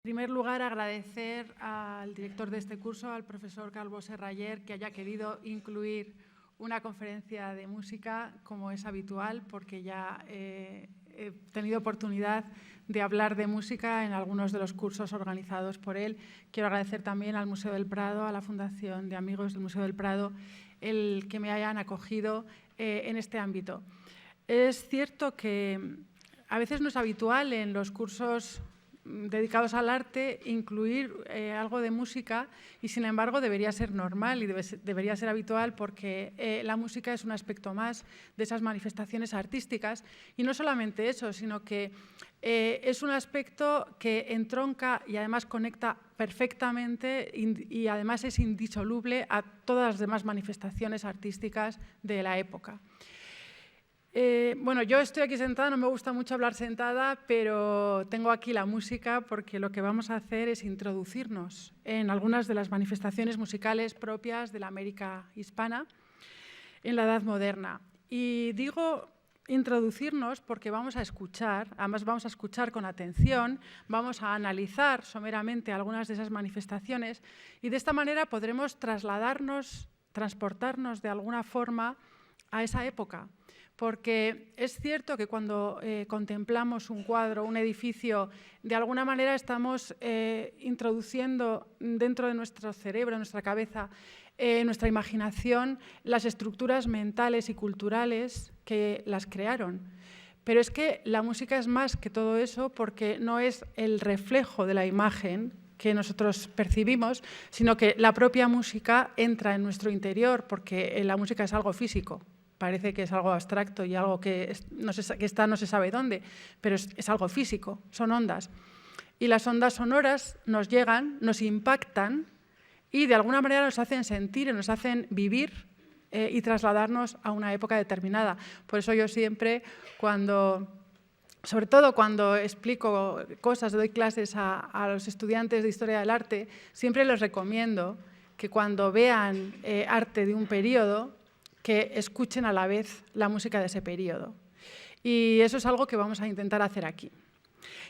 En primer lugar, agradecer al director de este curso, al profesor Calvo Serraller, que haya querido incluir una conferencia de música como es habitual, porque ya he tenido oportunidad de hablar de música en algunos de los cursos organizados por él. Quiero agradecer también al Museo del Prado, a la Fundación de Amigos del Museo del Prado, el que me hayan acogido en este ámbito. Es cierto que a veces no es habitual en los cursos dedicados al arte incluir algo de música y, sin embargo, debería ser normal y debería ser habitual porque la música es un aspecto más de esas manifestaciones artísticas y no solamente eso, sino que es un aspecto que entronca y además conecta perfectamente y además es indisoluble a todas las demás manifestaciones artísticas de la época. Bueno, yo estoy aquí sentada, no me gusta mucho hablar sentada, pero tengo aquí la música porque lo que vamos a hacer es introducirnos en algunas de las manifestaciones musicales propias de la América hispana en la Edad Moderna. Y digo introducirnos porque vamos a escuchar, además vamos a escuchar con atención, vamos a analizar someramente algunas de esas manifestaciones y de esta manera podremos transportarnos de alguna forma a esa época. Porque es cierto que cuando contemplamos un cuadro, un edificio, de alguna manera estamos introduciendo dentro de nuestro cerebro, nuestra cabeza, nuestra imaginación, las estructuras mentales y culturales que las crearon. Pero es que la música es más que todo eso porque no es el reflejo de la imagen que nosotros percibimos, sino que la propia música entra en nuestro interior porque la música es algo físico. Parece que es algo abstracto y algo que está no se sabe dónde, pero es algo físico, son ondas. Y las ondas sonoras nos llegan, nos impactan y de alguna manera nos hacen sentir y nos hacen vivir y trasladarnos a una época determinada. Por eso yo siempre, sobre todo cuando explico cosas, doy clases a los estudiantes de Historia del Arte, siempre les recomiendo que cuando vean arte de un periodo, que escuchen a la vez la música de ese periodo. Y eso es algo que vamos a intentar hacer aquí.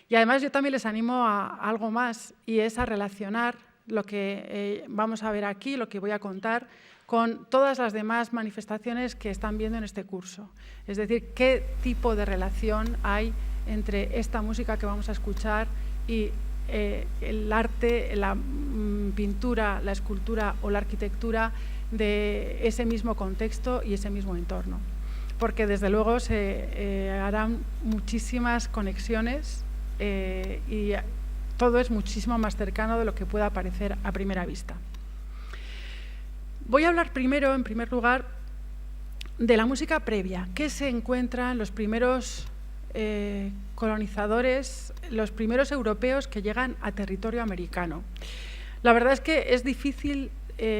Y además yo también les animo a algo más, y es a relacionar lo que vamos a ver aquí, lo que voy a contar, con todas las demás manifestaciones que están viendo en este curso. Es decir, qué tipo de relación hay entre esta música que vamos a escuchar y el arte, la pintura, la escultura o la arquitectura de ese mismo contexto y ese mismo entorno. Porque desde luego se harán muchísimas conexiones y todo es muchísimo más cercano de lo que pueda parecer a primera vista. Voy a hablar primero, en primer lugar, de la música previa, que se encuentra en los primeros colonizadores, los primeros europeos que llegan a territorio americano. La verdad es que es difícil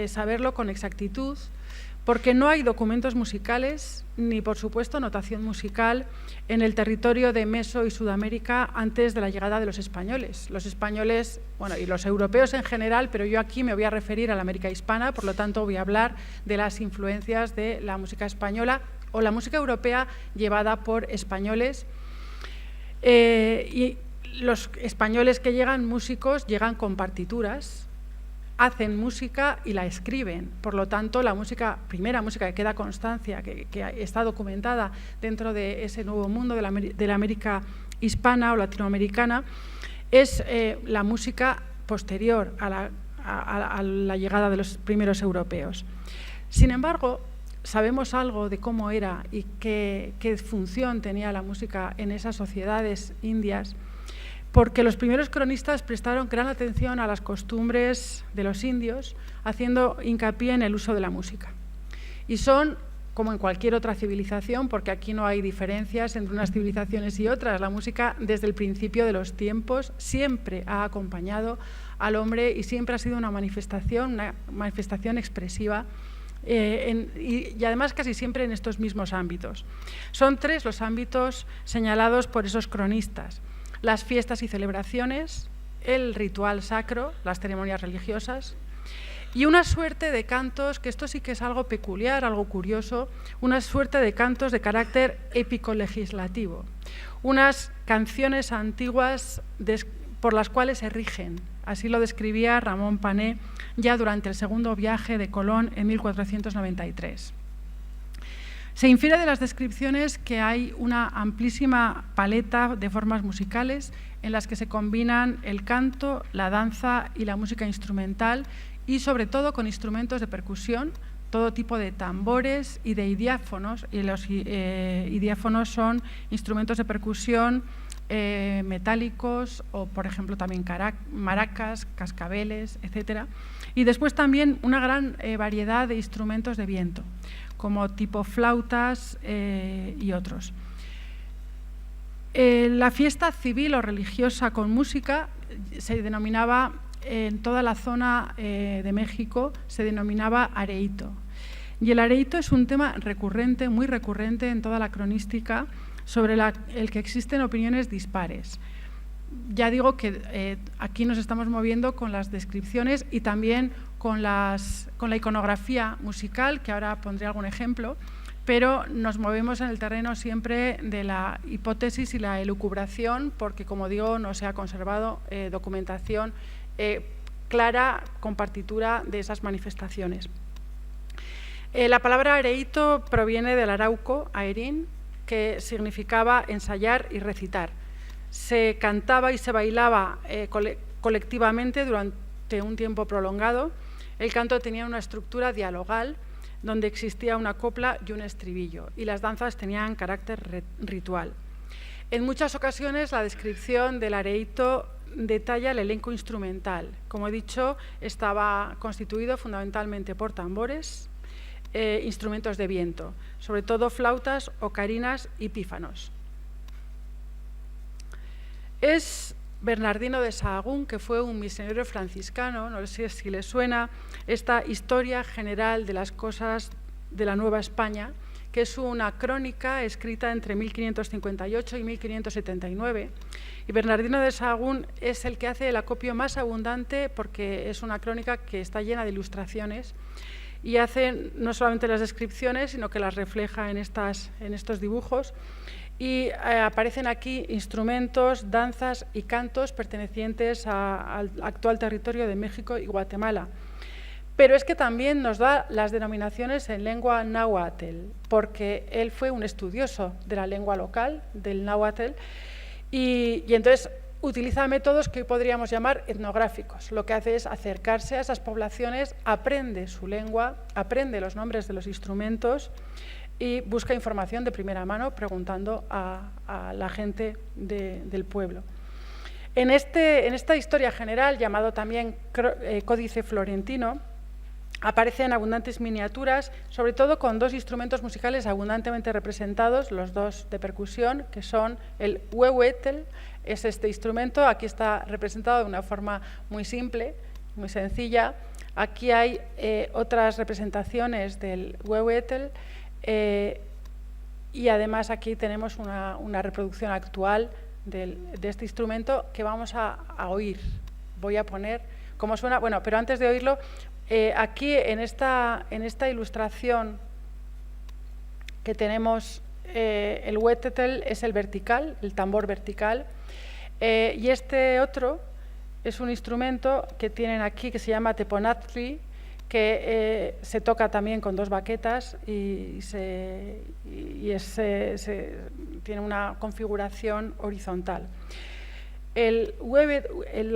saberlo con exactitud porque no hay documentos musicales ni, por supuesto, notación musical en el territorio de Meso y Sudamérica antes de la llegada de los españoles. Los españoles, bueno, y los europeos en general, pero yo aquí me voy a referir a la América hispana, por lo tanto voy a hablar de las influencias de la música española o la música europea llevada por españoles. Y los españoles que llegan, músicos, llegan con partituras, hacen música y la escriben. Por lo tanto, la primera música que queda constancia, que está documentada dentro de ese nuevo mundo de la América hispana o latinoamericana, es la música posterior a la llegada de los primeros europeos. Sin embargo, sabemos algo de cómo era y qué función tenía la música en esas sociedades indias, porque los primeros cronistas prestaron gran atención a las costumbres de los indios, haciendo hincapié en el uso de la música. Y son, como en cualquier otra civilización, porque aquí no hay diferencias entre unas civilizaciones y otras, la música desde el principio de los tiempos siempre ha acompañado al hombre y siempre ha sido una manifestación expresiva, y además casi siempre en estos mismos ámbitos. Son tres los ámbitos señalados por esos cronistas: las fiestas y celebraciones, el ritual sacro, las ceremonias religiosas, y una suerte de cantos, que esto sí que es algo peculiar, algo curioso, una suerte de cantos de carácter épico legislativo, unas canciones antiguas por las cuales se rigen. Así lo describía Ramón Pané ya durante el segundo viaje de Colón en 1493. Se infiere de las descripciones que hay una amplísima paleta de formas musicales en las que se combinan el canto, la danza y la música instrumental, y sobre todo con instrumentos de percusión, todo tipo de tambores y de idiáfonos. Y los idiáfonos son instrumentos de percusión metálicos o, por ejemplo, también maracas, cascabeles, etc. Y después también una gran variedad de instrumentos de viento, como tipo flautas y otros. La fiesta civil o religiosa con música se denominaba, en toda la zona de México, se denominaba areíto. Y el areíto es un tema recurrente, muy recurrente en toda la cronística, sobre el que existen opiniones dispares. Ya digo que aquí nos estamos moviendo con las descripciones y también con la iconografía musical, que ahora pondré algún ejemplo, pero nos movemos en el terreno siempre de la hipótesis y la elucubración, porque, como digo, no se ha conservado documentación clara con partitura de esas manifestaciones. La palabra areíto proviene del arauco, aerín, que significaba ensayar y recitar. Se cantaba y se bailaba colectivamente durante un tiempo prolongado. El canto tenía una estructura dialogal, donde existía una copla y un estribillo, y las danzas tenían carácter ritual. En muchas ocasiones la descripción del areíto detalla el elenco instrumental. Como he dicho, estaba constituido fundamentalmente por tambores, instrumentos de viento, sobre todo flautas, ocarinas y pífanos. Es Bernardino de Sahagún, que fue un misionero franciscano, no sé si les suena, esta historia general de las cosas de la Nueva España, que es una crónica escrita entre 1558 y 1579. Y Bernardino de Sahagún es el que hace el acopio más abundante, porque es una crónica que está llena de ilustraciones y hace no solamente las descripciones, sino que las refleja en estos dibujos. Y aparecen aquí instrumentos, danzas y cantos pertenecientes al actual territorio de México y Guatemala. Pero es que también nos da las denominaciones en lengua náhuatl, porque él fue un estudioso de la lengua local, del náhuatl, y entonces utiliza métodos que hoy podríamos llamar etnográficos. Lo que hace es acercarse a esas poblaciones, aprende su lengua, aprende los nombres de los instrumentos y busca información de primera mano preguntando a la gente del pueblo. En esta historia general, llamado también Códice Florentino, aparecen abundantes miniaturas, sobre todo con dos instrumentos musicales abundantemente representados, los dos de percusión, que son el huehuetl, es este instrumento, aquí está representado de una forma muy simple, muy sencilla. Aquí hay otras representaciones del huehuetl, y además aquí tenemos una reproducción actual de este instrumento que vamos a oír. Voy a poner cómo suena, bueno, pero antes de oírlo, aquí en esta ilustración que tenemos, el huehuetl es el vertical, el tambor vertical, y este otro es un instrumento que tienen aquí que se llama teponaztli, que se toca también con dos baquetas y tiene una configuración horizontal. El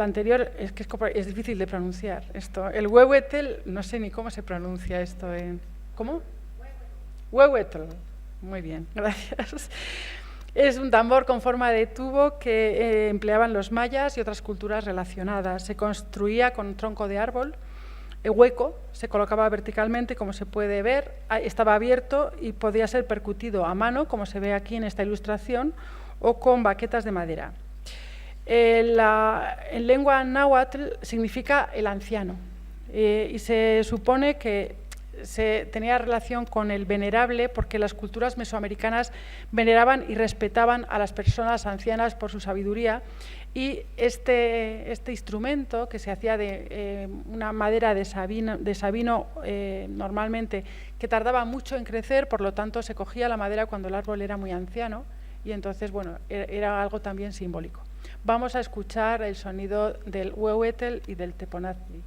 anterior es difícil de pronunciar esto. El huehuetl, no sé ni cómo se pronuncia esto. ¿Cómo? Huehuetl. Muy bien, gracias. Es un tambor con forma de tubo que empleaban los mayas y otras culturas relacionadas. Se construía con un tronco de árbol hueco, se colocaba verticalmente, como se puede ver, estaba abierto y podía ser percutido a mano, como se ve aquí en esta ilustración, o con baquetas de madera. En lengua náhuatl significa el anciano, y se supone que tenía relación con el venerable, porque las culturas mesoamericanas veneraban y respetaban a las personas ancianas por su sabiduría, y este instrumento, que se hacía de una madera de sabino normalmente, que tardaba mucho en crecer, por lo tanto se cogía la madera cuando el árbol era muy anciano, y entonces, bueno, era algo también simbólico. Vamos a escuchar el sonido del huehuetl y del teponazli.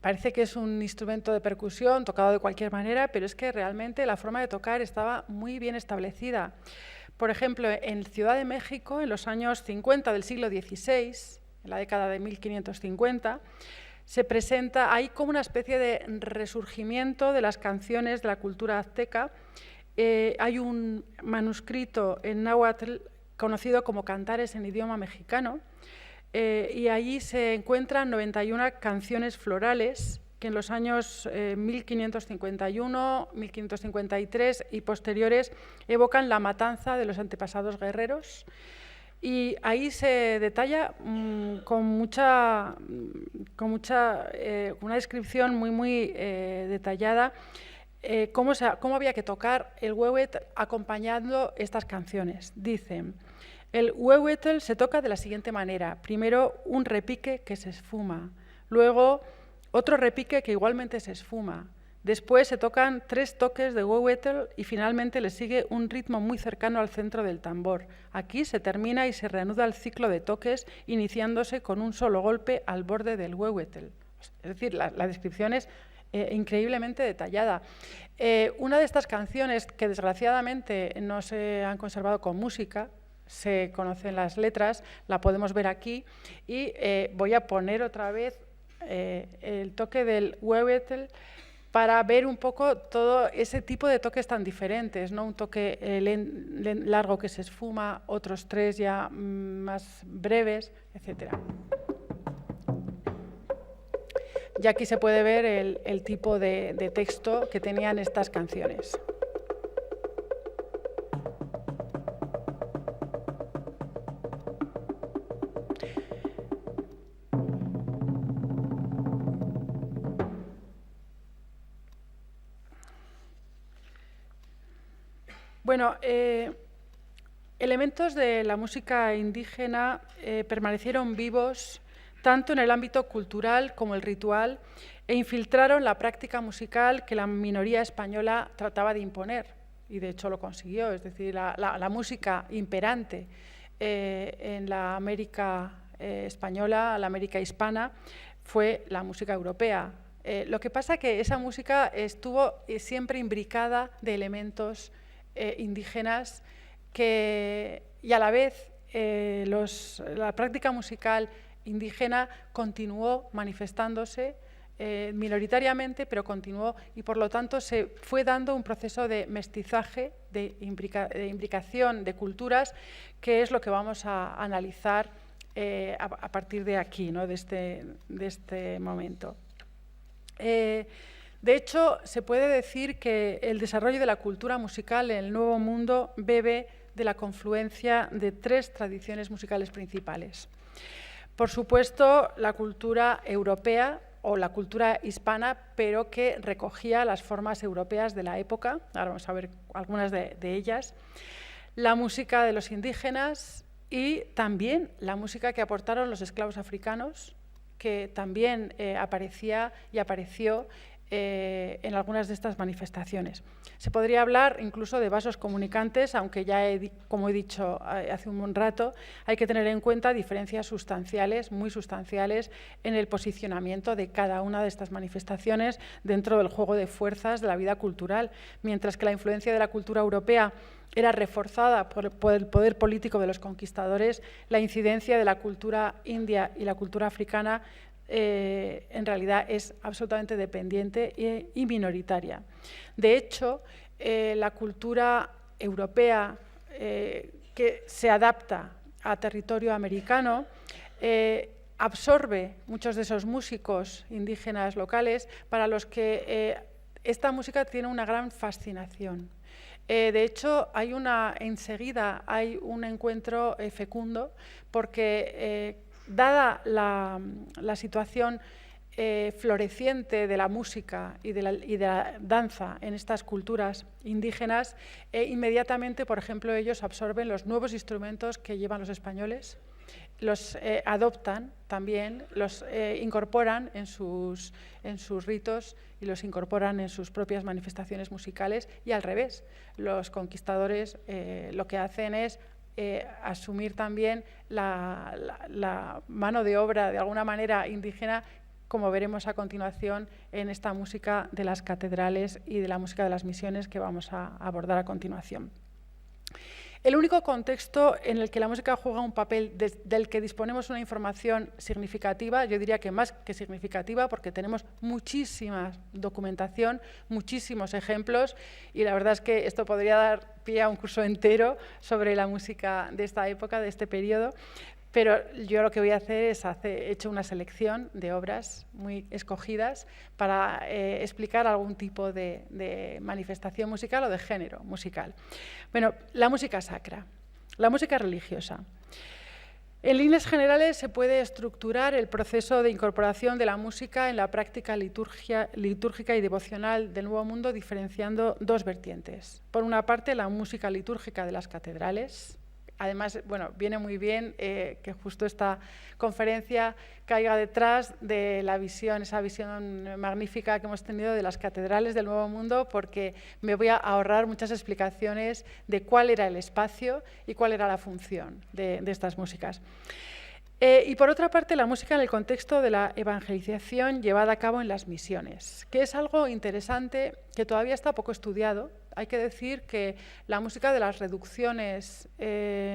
Parece que es un instrumento de percusión tocado de cualquier manera, pero es que realmente la forma de tocar estaba muy bien establecida. Por ejemplo, en Ciudad de México, en los años 50 del siglo XVI, en la década de 1550, se presenta, hay como una especie de resurgimiento de las canciones de la cultura azteca. Hay un manuscrito en náhuatl conocido como Cantares en idioma mexicano, y allí se encuentran 91 canciones florales que en los años 1551, 1553 y posteriores evocan la matanza de los antepasados guerreros. Y ahí se detalla con una descripción muy detallada cómo había que tocar el huehuetl acompañando estas canciones. Dicen: el huehuetl se toca de la siguiente manera. Primero un repique que se esfuma, luego otro repique que igualmente se esfuma. Después se tocan 3 toques de huehuetl y finalmente le sigue un ritmo muy cercano al centro del tambor. Aquí se termina y se reanuda el ciclo de toques, iniciándose con un solo golpe al borde del huehuetl. Es decir, la descripción es increíblemente detallada. Una de estas canciones, que desgraciadamente no se han conservado con música, se conocen las letras, la podemos ver aquí, y voy a poner otra vez el toque del huehuetl para ver un poco todo ese tipo de toques tan diferentes, ¿no? Un toque largo que se esfuma, otros 3 ya más breves, etc. Y aquí se puede ver el tipo de texto que tenían estas canciones. Bueno, elementos de la música indígena permanecieron vivos tanto en el ámbito cultural como el ritual e infiltraron la práctica musical que la minoría española trataba de imponer, y de hecho lo consiguió. Es decir, la música imperante en la América española, la América hispana, fue la música europea. Lo que pasa es que esa música estuvo siempre imbricada de elementos indígenas y a la vez la práctica musical indígena continuó manifestándose minoritariamente, pero continuó, y por lo tanto se fue dando un proceso de mestizaje, de imbricación de culturas, que es lo que vamos a analizar a partir de aquí, ¿no? de este momento. De hecho, se puede decir que el desarrollo de la cultura musical en el Nuevo Mundo bebe de la confluencia de 3 tradiciones musicales principales. Por supuesto, la cultura europea o la cultura hispana, pero que recogía las formas europeas de la época. Ahora vamos a ver algunas de ellas. La música de los indígenas y también la música que aportaron los esclavos africanos, que también aparecía y apareció en algunas de estas manifestaciones. Se podría hablar incluso de vasos comunicantes, aunque ya, como he dicho hace un rato, hay que tener en cuenta diferencias sustanciales, muy sustanciales, en el posicionamiento de cada una de estas manifestaciones dentro del juego de fuerzas de la vida cultural. Mientras que la influencia de la cultura europea era reforzada por el poder político de los conquistadores, la incidencia de la cultura india y la cultura africana en realidad es absolutamente dependiente y minoritaria. De hecho, la cultura europea que se adapta a territorio americano, absorbe muchos de esos músicos indígenas locales para los que esta música tiene una gran fascinación. De hecho, enseguida hay un encuentro fecundo porque, dada la situación floreciente de la música y de la danza en estas culturas indígenas, inmediatamente, por ejemplo, ellos absorben los nuevos instrumentos que llevan los españoles, los adoptan también, los incorporan en sus ritos y los incorporan en sus propias manifestaciones musicales, y al revés, los conquistadores lo que hacen es asumir también la mano de obra de alguna manera indígena, como veremos a continuación en esta música de las catedrales y de la música de las misiones que vamos a abordar a continuación. El único contexto en el que la música juega un papel del que disponemos una información significativa, yo diría que más que significativa, porque tenemos muchísima documentación, muchísimos ejemplos, y la verdad es que esto podría dar pie a un curso entero sobre la música de esta época, de este periodo, pero yo lo que voy a hacer es he hecho una selección de obras muy escogidas para explicar algún tipo de manifestación musical o de género musical. Bueno, la música sacra, la música religiosa. En líneas generales se puede estructurar el proceso de incorporación de la música en la práctica litúrgica y devocional del Nuevo Mundo, diferenciando dos vertientes. Por una parte, la música litúrgica de las catedrales. Además, bueno, viene muy bien que justo esta conferencia caiga detrás de esa visión magnífica que hemos tenido de las catedrales del Nuevo Mundo, porque me voy a ahorrar muchas explicaciones de cuál era el espacio y cuál era la función de estas músicas. Y por otra parte, la música en el contexto de la evangelización llevada a cabo en las misiones, que es algo interesante que todavía está poco estudiado. Hay que decir que la música de las reducciones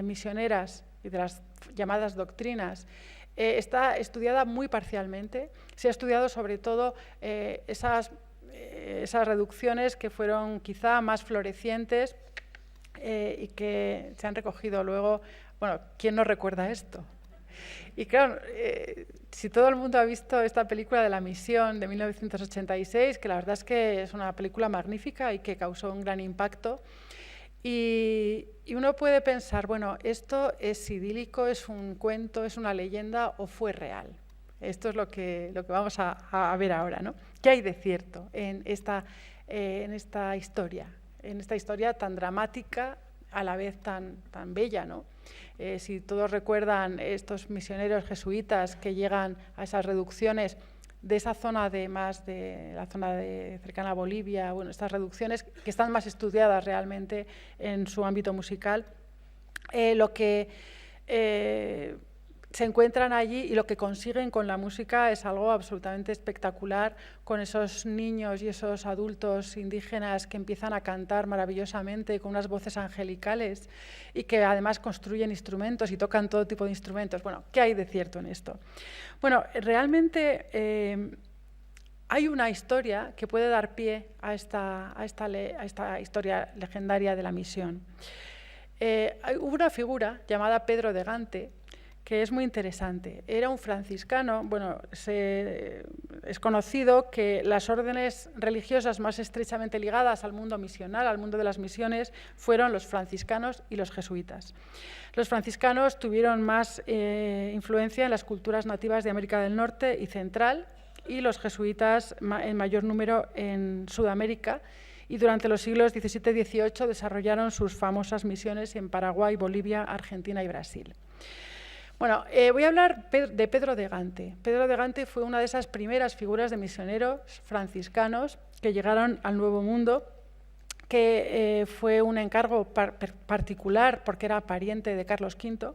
misioneras y de las llamadas doctrinas está estudiada muy parcialmente. Se ha estudiado sobre todo esas reducciones que fueron quizá más florecientes y que se han recogido luego. Bueno, ¿quién no recuerda esto? Y claro, si todo el mundo ha visto esta película de La Misión de 1986, que la verdad es que es una película magnífica y que causó un gran impacto, y uno puede pensar, bueno, ¿esto es idílico, es un cuento, es una leyenda o fue real? Esto es lo que vamos a ver ahora, ¿no? ¿Qué hay de cierto en esta historia tan dramática, a la vez tan bella, ¿no? Si todos recuerdan estos misioneros jesuitas que llegan a esas reducciones de esa zona de la zona cercana a Bolivia, bueno, estas reducciones que están más estudiadas realmente en su ámbito musical, lo que se encuentran allí y lo que consiguen con la música es algo absolutamente espectacular, con esos niños y esos adultos indígenas que empiezan a cantar maravillosamente con unas voces angelicales y que además construyen instrumentos y tocan todo tipo de instrumentos. Bueno, ¿qué hay de cierto en esto? Bueno, realmente hay una historia que puede dar pie a esta historia legendaria de la misión. Hubo una figura llamada Pedro de Gante, que es muy interesante. Era un franciscano. Bueno, es conocido que las órdenes religiosas más estrechamente ligadas al mundo misional, al mundo de las misiones, fueron los franciscanos y los jesuitas. Los franciscanos tuvieron más influencia en las culturas nativas de América del Norte y Central, y los jesuitas en mayor número en Sudamérica, y durante los siglos XVII y XVIII desarrollaron sus famosas misiones en Paraguay, Bolivia, Argentina y Brasil. Bueno, voy a hablar de Pedro de Gante. Pedro de Gante fue una de esas primeras figuras de misioneros franciscanos que llegaron al Nuevo Mundo, que fue un encargo particular porque era pariente de Carlos V,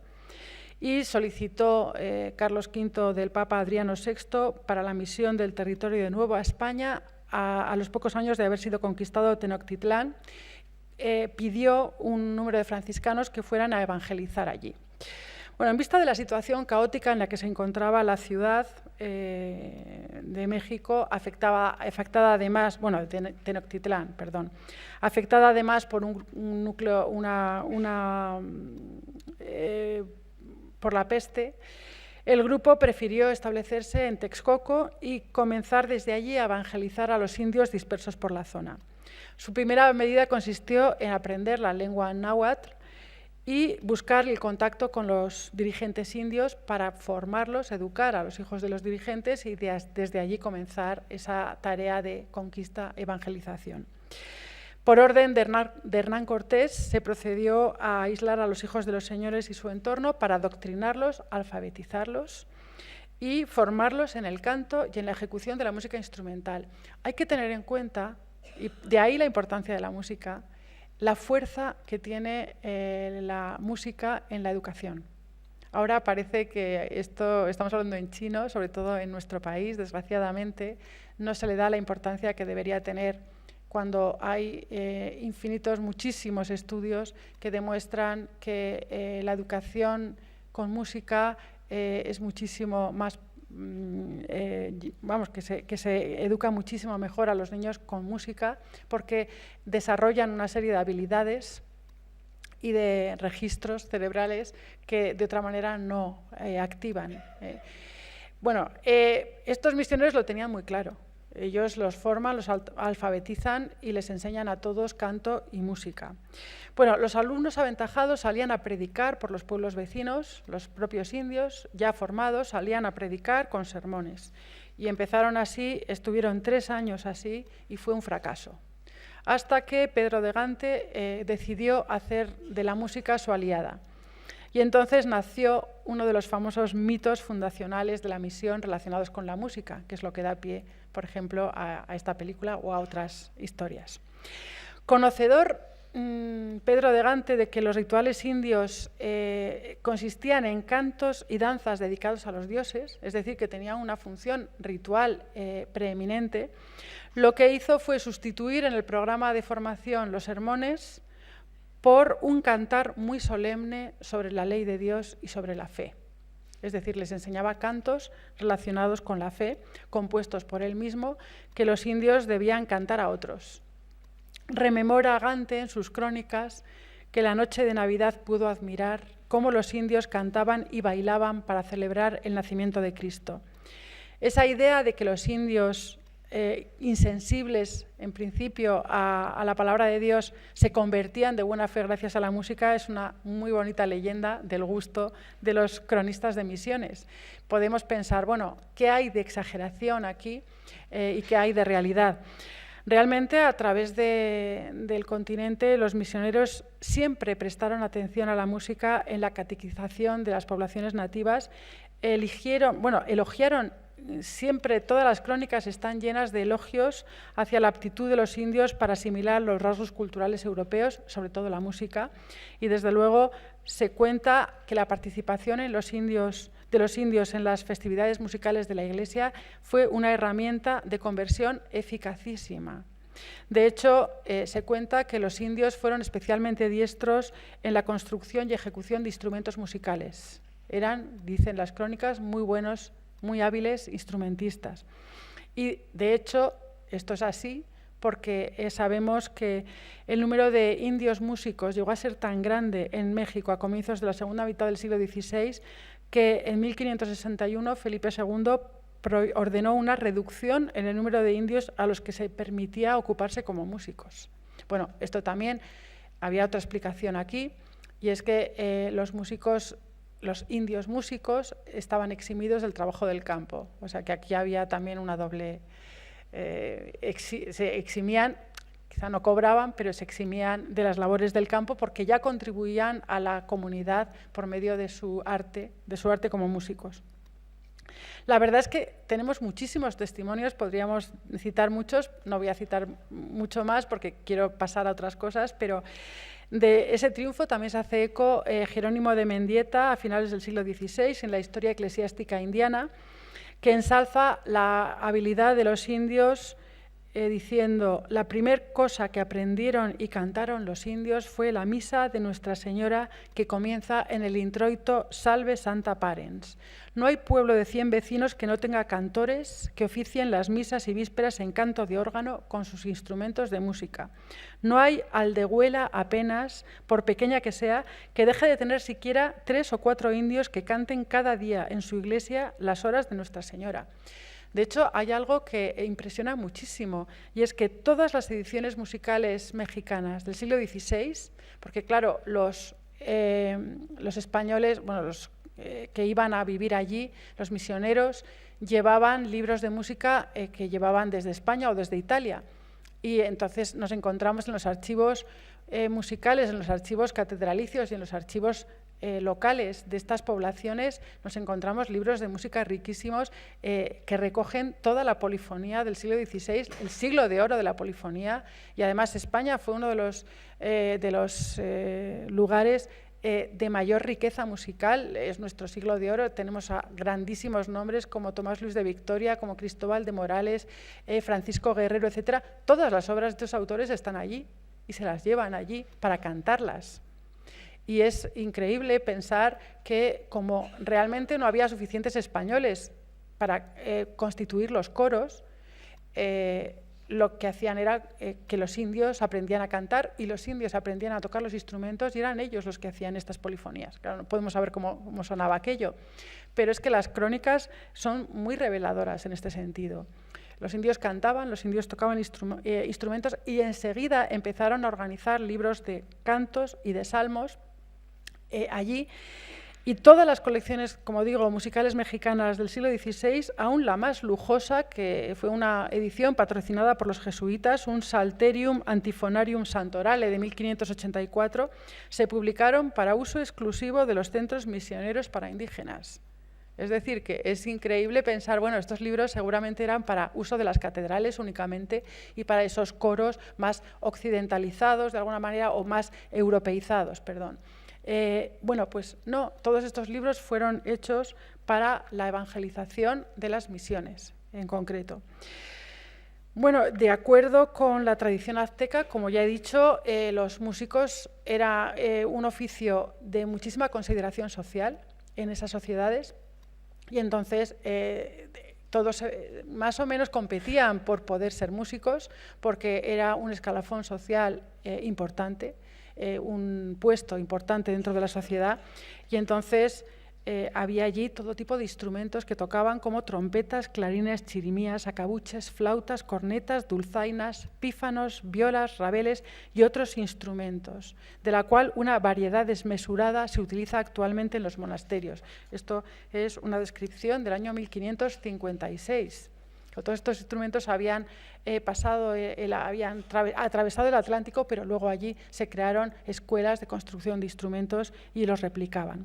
y solicitó Carlos V del Papa Adriano VI para la misión del territorio de Nueva España a los pocos años de haber sido conquistado Tenochtitlán. Pidió un número de franciscanos que fueran a evangelizar allí. Bueno, en vista de la situación caótica en la que se encontraba la ciudad de México, afectada además, bueno, Tenochtitlán, perdón, afectada además por un núcleo, por la peste, el grupo prefirió establecerse en Texcoco y comenzar desde allí a evangelizar a los indios dispersos por la zona. Su primera medida consistió en aprender la lengua náhuatl y buscar el contacto con los dirigentes indios para formarlos, educar a los hijos de los dirigentes y desde allí comenzar esa tarea de conquista, evangelización. Por orden de Hernán Cortés, se procedió a aislar a los hijos de los señores y su entorno para adoctrinarlos, alfabetizarlos y formarlos en el canto y en la ejecución de la música instrumental. Hay que tener en cuenta, y de ahí la importancia de la música, la fuerza que tiene la música en la educación. Ahora parece que estamos hablando en chino, sobre todo en nuestro país, desgraciadamente, no se le da la importancia que debería tener cuando hay muchísimos estudios que demuestran que la educación con música es muchísimo más, que se educa muchísimo mejor a los niños con música porque desarrollan una serie de habilidades y de registros cerebrales que de otra manera no activan. Bueno, estos misioneros lo tenían muy claro. Ellos los forman, los alfabetizan y les enseñan a todos canto y música. Bueno, los alumnos aventajados salían a predicar por los pueblos vecinos, los propios indios ya formados salían a predicar con sermones. Y empezaron así, estuvieron 3 años así y fue un fracaso. Hasta que Pedro de Gante decidió hacer de la música su aliada. Y entonces nació uno de los famosos mitos fundacionales de la misión relacionados con la música, que es lo que da pie, por ejemplo, a esta película o a otras historias. Conocedor Pedro de Gante de que los rituales indios consistían en cantos y danzas dedicados a los dioses, es decir, que tenían una función ritual preeminente, lo que hizo fue sustituir en el programa de formación los sermones por un cantar muy solemne sobre la ley de Dios y sobre la fe. Es decir, les enseñaba cantos relacionados con la fe, compuestos por él mismo, que los indios debían cantar a otros. Rememora Gante en sus crónicas que la noche de Navidad pudo admirar cómo los indios cantaban y bailaban para celebrar el nacimiento de Cristo. Esa idea de que los indios insensibles, en principio, a la palabra de Dios, se convertían de buena fe gracias a la música, es una muy bonita leyenda del gusto de los cronistas de misiones. Podemos pensar, bueno, ¿qué hay de exageración aquí y qué hay de realidad? Realmente, a través del continente, los misioneros siempre prestaron atención a la música en la catequización de las poblaciones nativas, elogiaron. Siempre todas las crónicas están llenas de elogios hacia la aptitud de los indios para asimilar los rasgos culturales europeos, sobre todo la música, y desde luego se cuenta que la participación de los indios en las festividades musicales de la Iglesia fue una herramienta de conversión eficacísima. De hecho, se cuenta que los indios fueron especialmente diestros en la construcción y ejecución de instrumentos musicales. Eran, dicen las crónicas, muy buenos, muy hábiles instrumentistas. Y, de hecho, esto es así porque sabemos que el número de indios músicos llegó a ser tan grande en México a comienzos de la segunda mitad del siglo XVI que en 1561 Felipe II ordenó una reducción en el número de indios a los que se permitía ocuparse como músicos. Bueno, esto también, había otra explicación aquí, y es que los indios músicos estaban eximidos del trabajo del campo, o sea que aquí había también una doble, se eximían, quizá no cobraban, pero se eximían de las labores del campo porque ya contribuían a la comunidad por medio de su arte como músicos. La verdad es que tenemos muchísimos testimonios, podríamos citar muchos, no voy a citar mucho más porque quiero pasar a otras cosas, pero de ese triunfo también se hace eco Jerónimo de Mendieta a finales del siglo XVI en la Historia eclesiástica indiana, que ensalza la habilidad de los indios diciendo: la primer cosa que aprendieron y cantaron los indios fue la misa de Nuestra Señora, que comienza en el introito Salve Santa Parens. No hay pueblo de 100 vecinos que no tenga cantores que oficien las misas y vísperas en canto de órgano con sus instrumentos de música. No hay aldehuela apenas, por pequeña que sea, que deje de tener siquiera 3 o 4 indios que canten cada día en su iglesia las horas de Nuestra Señora. De hecho, hay algo que impresiona muchísimo, y es que todas las ediciones musicales mexicanas del siglo XVI, porque claro, los españoles, bueno, los que iban a vivir allí, los misioneros, llevaban libros de música que llevaban desde España o desde Italia. Y entonces nos encontramos en los archivos musicales, en los archivos catedralicios y en los archivos locales de estas poblaciones, nos encontramos libros de música riquísimos que recogen toda la polifonía del siglo XVI, el siglo de oro de la polifonía, y además España fue uno de los lugares de mayor riqueza musical. Es nuestro siglo de oro. Tenemos a grandísimos nombres como Tomás Luis de Victoria, como Cristóbal de Morales, Francisco Guerrero, etcétera. Todas las obras de estos autores están allí y se las llevan allí para cantarlas. Y es increíble pensar que, como realmente no había suficientes españoles para constituir los coros, lo que hacían era que los indios aprendían a cantar y los indios aprendían a tocar los instrumentos, y eran ellos los que hacían estas polifonías. Claro, no podemos saber cómo sonaba aquello, pero es que las crónicas son muy reveladoras en este sentido. Los indios cantaban, los indios tocaban instrumentos, y enseguida empezaron a organizar libros de cantos y de salmos allí. Y todas las colecciones, como digo, musicales mexicanas del siglo XVI, aún la más lujosa, que fue una edición patrocinada por los jesuitas, un Psalterium Antiphonarium Santorale de 1584, se publicaron para uso exclusivo de los centros misioneros para indígenas. Es decir, que es increíble pensar, bueno, estos libros seguramente eran para uso de las catedrales únicamente y para esos coros más occidentalizados de alguna manera, o más europeizados, perdón. Bueno, pues no, todos estos libros fueron hechos para la evangelización de las misiones, en concreto. Bueno, de acuerdo con la tradición azteca, como ya he dicho, los músicos era un oficio de muchísima consideración social en esas sociedades, y entonces todos más o menos competían por poder ser músicos, porque era un escalafón social importante, un puesto importante dentro de la sociedad, y entonces había allí todo tipo de instrumentos que tocaban, como trompetas, clarines, chirimías, acabuches, flautas, cornetas, dulzainas, pífanos, violas, rabeles y otros instrumentos, de la cual una variedad desmesurada se utiliza actualmente en los monasterios. Esto es una descripción del año 1556. Todos estos instrumentos habían habían atravesado el Atlántico, pero luego allí se crearon escuelas de construcción de instrumentos y los replicaban.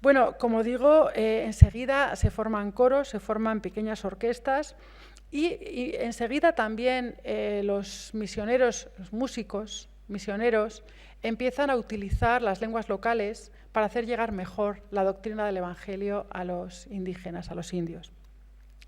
Bueno, como digo, enseguida se forman coros, se forman pequeñas orquestas, y enseguida también los misioneros, los músicos misioneros, empiezan a utilizar las lenguas locales para hacer llegar mejor la doctrina del Evangelio a los indígenas, a los indios.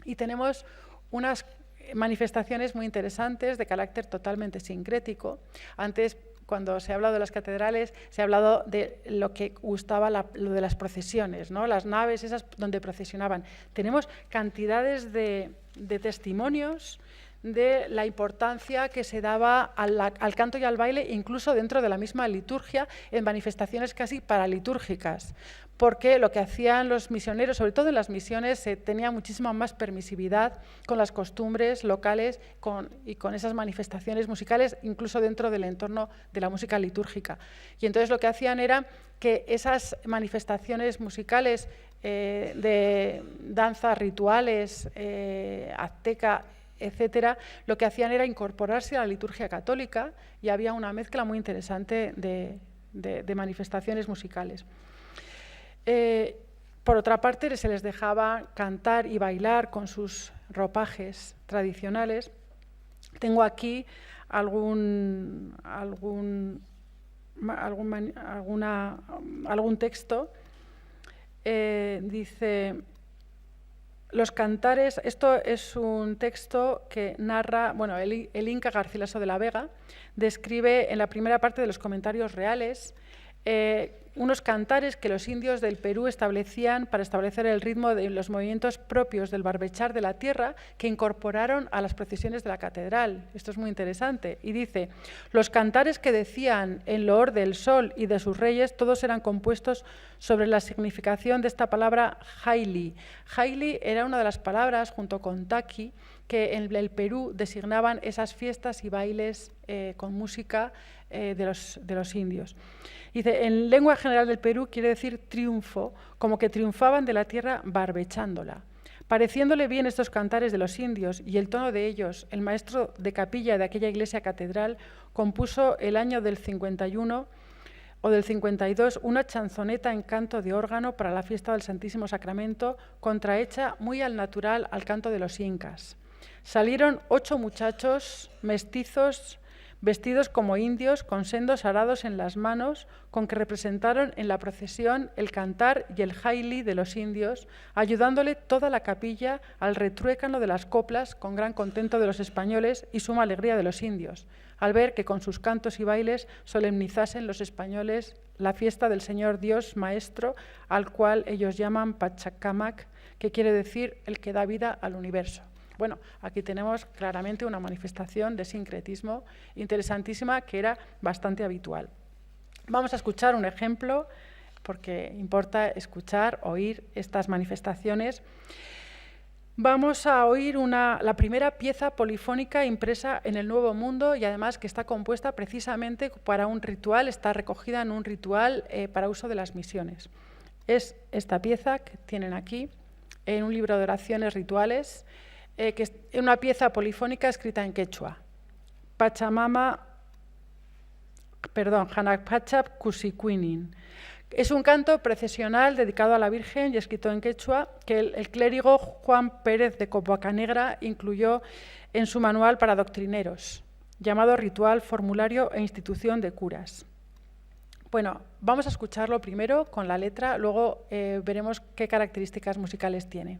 Y tenemos unas manifestaciones muy interesantes de carácter totalmente sincrético. Antes, cuando se ha hablado de las catedrales, se ha hablado de lo que gustaba, lo de las procesiones, ¿no? Las naves esas donde procesionaban. Tenemos cantidades de testimonios de la importancia que se daba al canto y al baile, incluso dentro de la misma liturgia, en manifestaciones casi paralitúrgicas, porque lo que hacían los misioneros, sobre todo en las misiones, se tenía muchísima más permisividad con las costumbres locales y con esas manifestaciones musicales, incluso dentro del entorno de la música litúrgica. Y entonces lo que hacían era que esas manifestaciones musicales de danzas rituales, azteca, etcétera, lo que hacían era incorporarse a la liturgia católica, y había una mezcla muy interesante de manifestaciones musicales. Por otra parte, se les dejaba cantar y bailar con sus ropajes tradicionales. Tengo aquí algún texto. Dice: Los cantares, esto es un texto que narra, bueno, el Inca Garcilaso de la Vega describe en la primera parte de los comentarios reales unos cantares que los indios del Perú establecían para establecer el ritmo de los movimientos propios del barbechar de la tierra que incorporaron a las procesiones de la catedral. Esto es muy interesante. Y dice, los cantares que decían en loor del sol y de sus reyes, todos eran compuestos sobre la significación de esta palabra Haili. Haili era una de las palabras, junto con Taqui, que en el Perú designaban esas fiestas y bailes con música de los indios. Dice, en lengua general del Perú quiere decir triunfo, como que triunfaban de la tierra barbechándola. Pareciéndole bien estos cantares de los indios y el tono de ellos, el maestro de capilla de aquella iglesia catedral compuso el año del 51 o del 52 una chanzoneta en canto de órgano para la fiesta del Santísimo Sacramento, contrahecha muy al natural al canto de los incas. Salieron 8 muchachos mestizos vestidos como indios, con sendos arados en las manos, con que representaron en la procesión el cantar y el jaili de los indios, ayudándole toda la capilla al retruécano de las coplas, con gran contento de los españoles y suma alegría de los indios, al ver que con sus cantos y bailes solemnizasen los españoles la fiesta del Señor Dios Maestro, al cual ellos llaman Pachacamac, que quiere decir el que da vida al universo. Bueno, aquí tenemos claramente una manifestación de sincretismo interesantísima que era bastante habitual. Vamos a escuchar un ejemplo, porque importa escuchar, oír estas manifestaciones. Vamos a oír la primera pieza polifónica impresa en el Nuevo Mundo y además que está compuesta precisamente para un ritual, está recogida en un ritual para uso de las misiones. Es esta pieza que tienen aquí, en un libro de oraciones rituales, que es una pieza polifónica escrita en quechua. Hanakpachap Kusikwinin. Es un canto procesional dedicado a la Virgen y escrito en quechua que el clérigo Juan Pérez de Copacanegra incluyó en su manual para doctrineros, llamado Ritual, Formulario e Institución de Curas. Bueno, vamos a escucharlo primero con la letra, luego veremos qué características musicales tiene.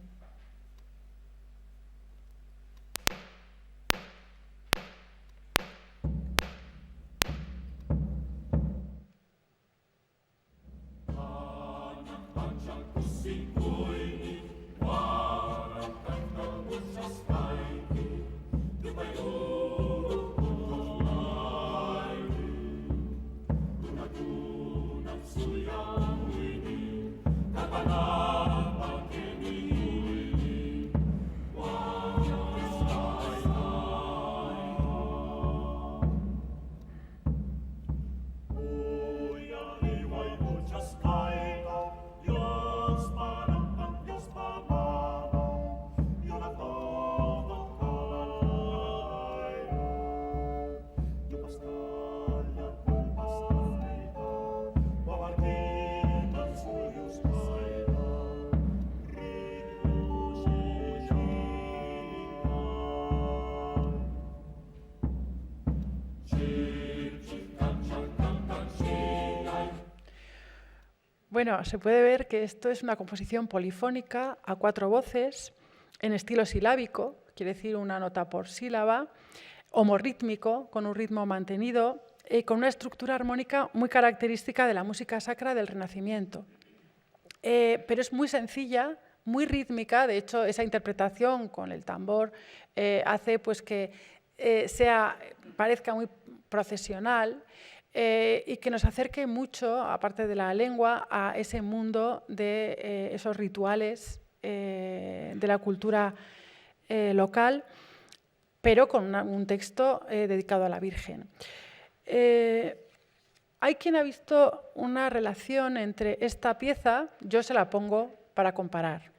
Bueno, se puede ver que esto es una composición polifónica a 4 voces, en estilo silábico, quiere decir una nota por sílaba, homorítmico, con un ritmo mantenido, y con una estructura armónica muy característica de la música sacra del Renacimiento. Pero es muy sencilla, muy rítmica, de hecho esa interpretación con el tambor hace pues, que parezca muy procesional, y que nos acerque mucho, aparte de la lengua, a ese mundo de esos rituales de la cultura local, pero con un texto dedicado a la Virgen. Hay quien ha visto una relación entre esta pieza, yo se la pongo para comparar,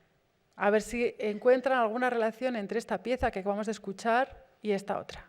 a ver si encuentran alguna relación entre esta pieza que acabamos de escuchar y esta otra.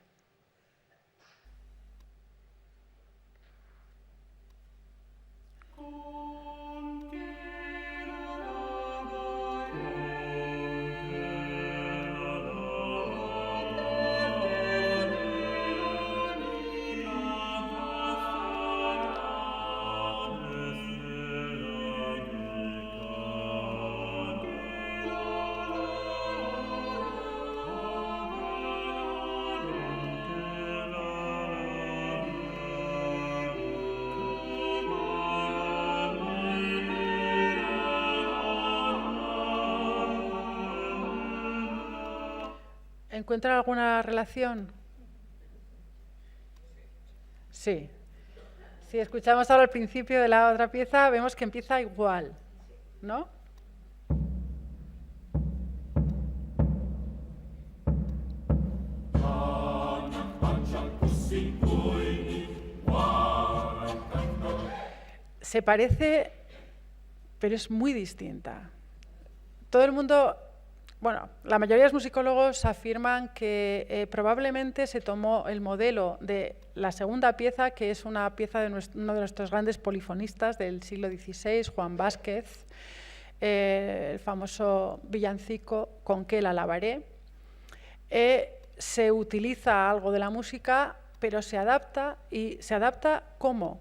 ¿Encuentran alguna relación? Sí. Si escuchamos ahora el principio de la otra pieza, vemos que empieza igual, ¿no? Se parece, pero es muy distinta. Todo el mundo, bueno, la mayoría de los musicólogos afirman que probablemente se tomó el modelo de la segunda pieza, que es una pieza de uno de nuestros grandes polifonistas del siglo XVI, Juan Vázquez, el famoso villancico Con qué la lavaré. Se utiliza algo de la música, pero se adapta, y se adapta ¿cómo?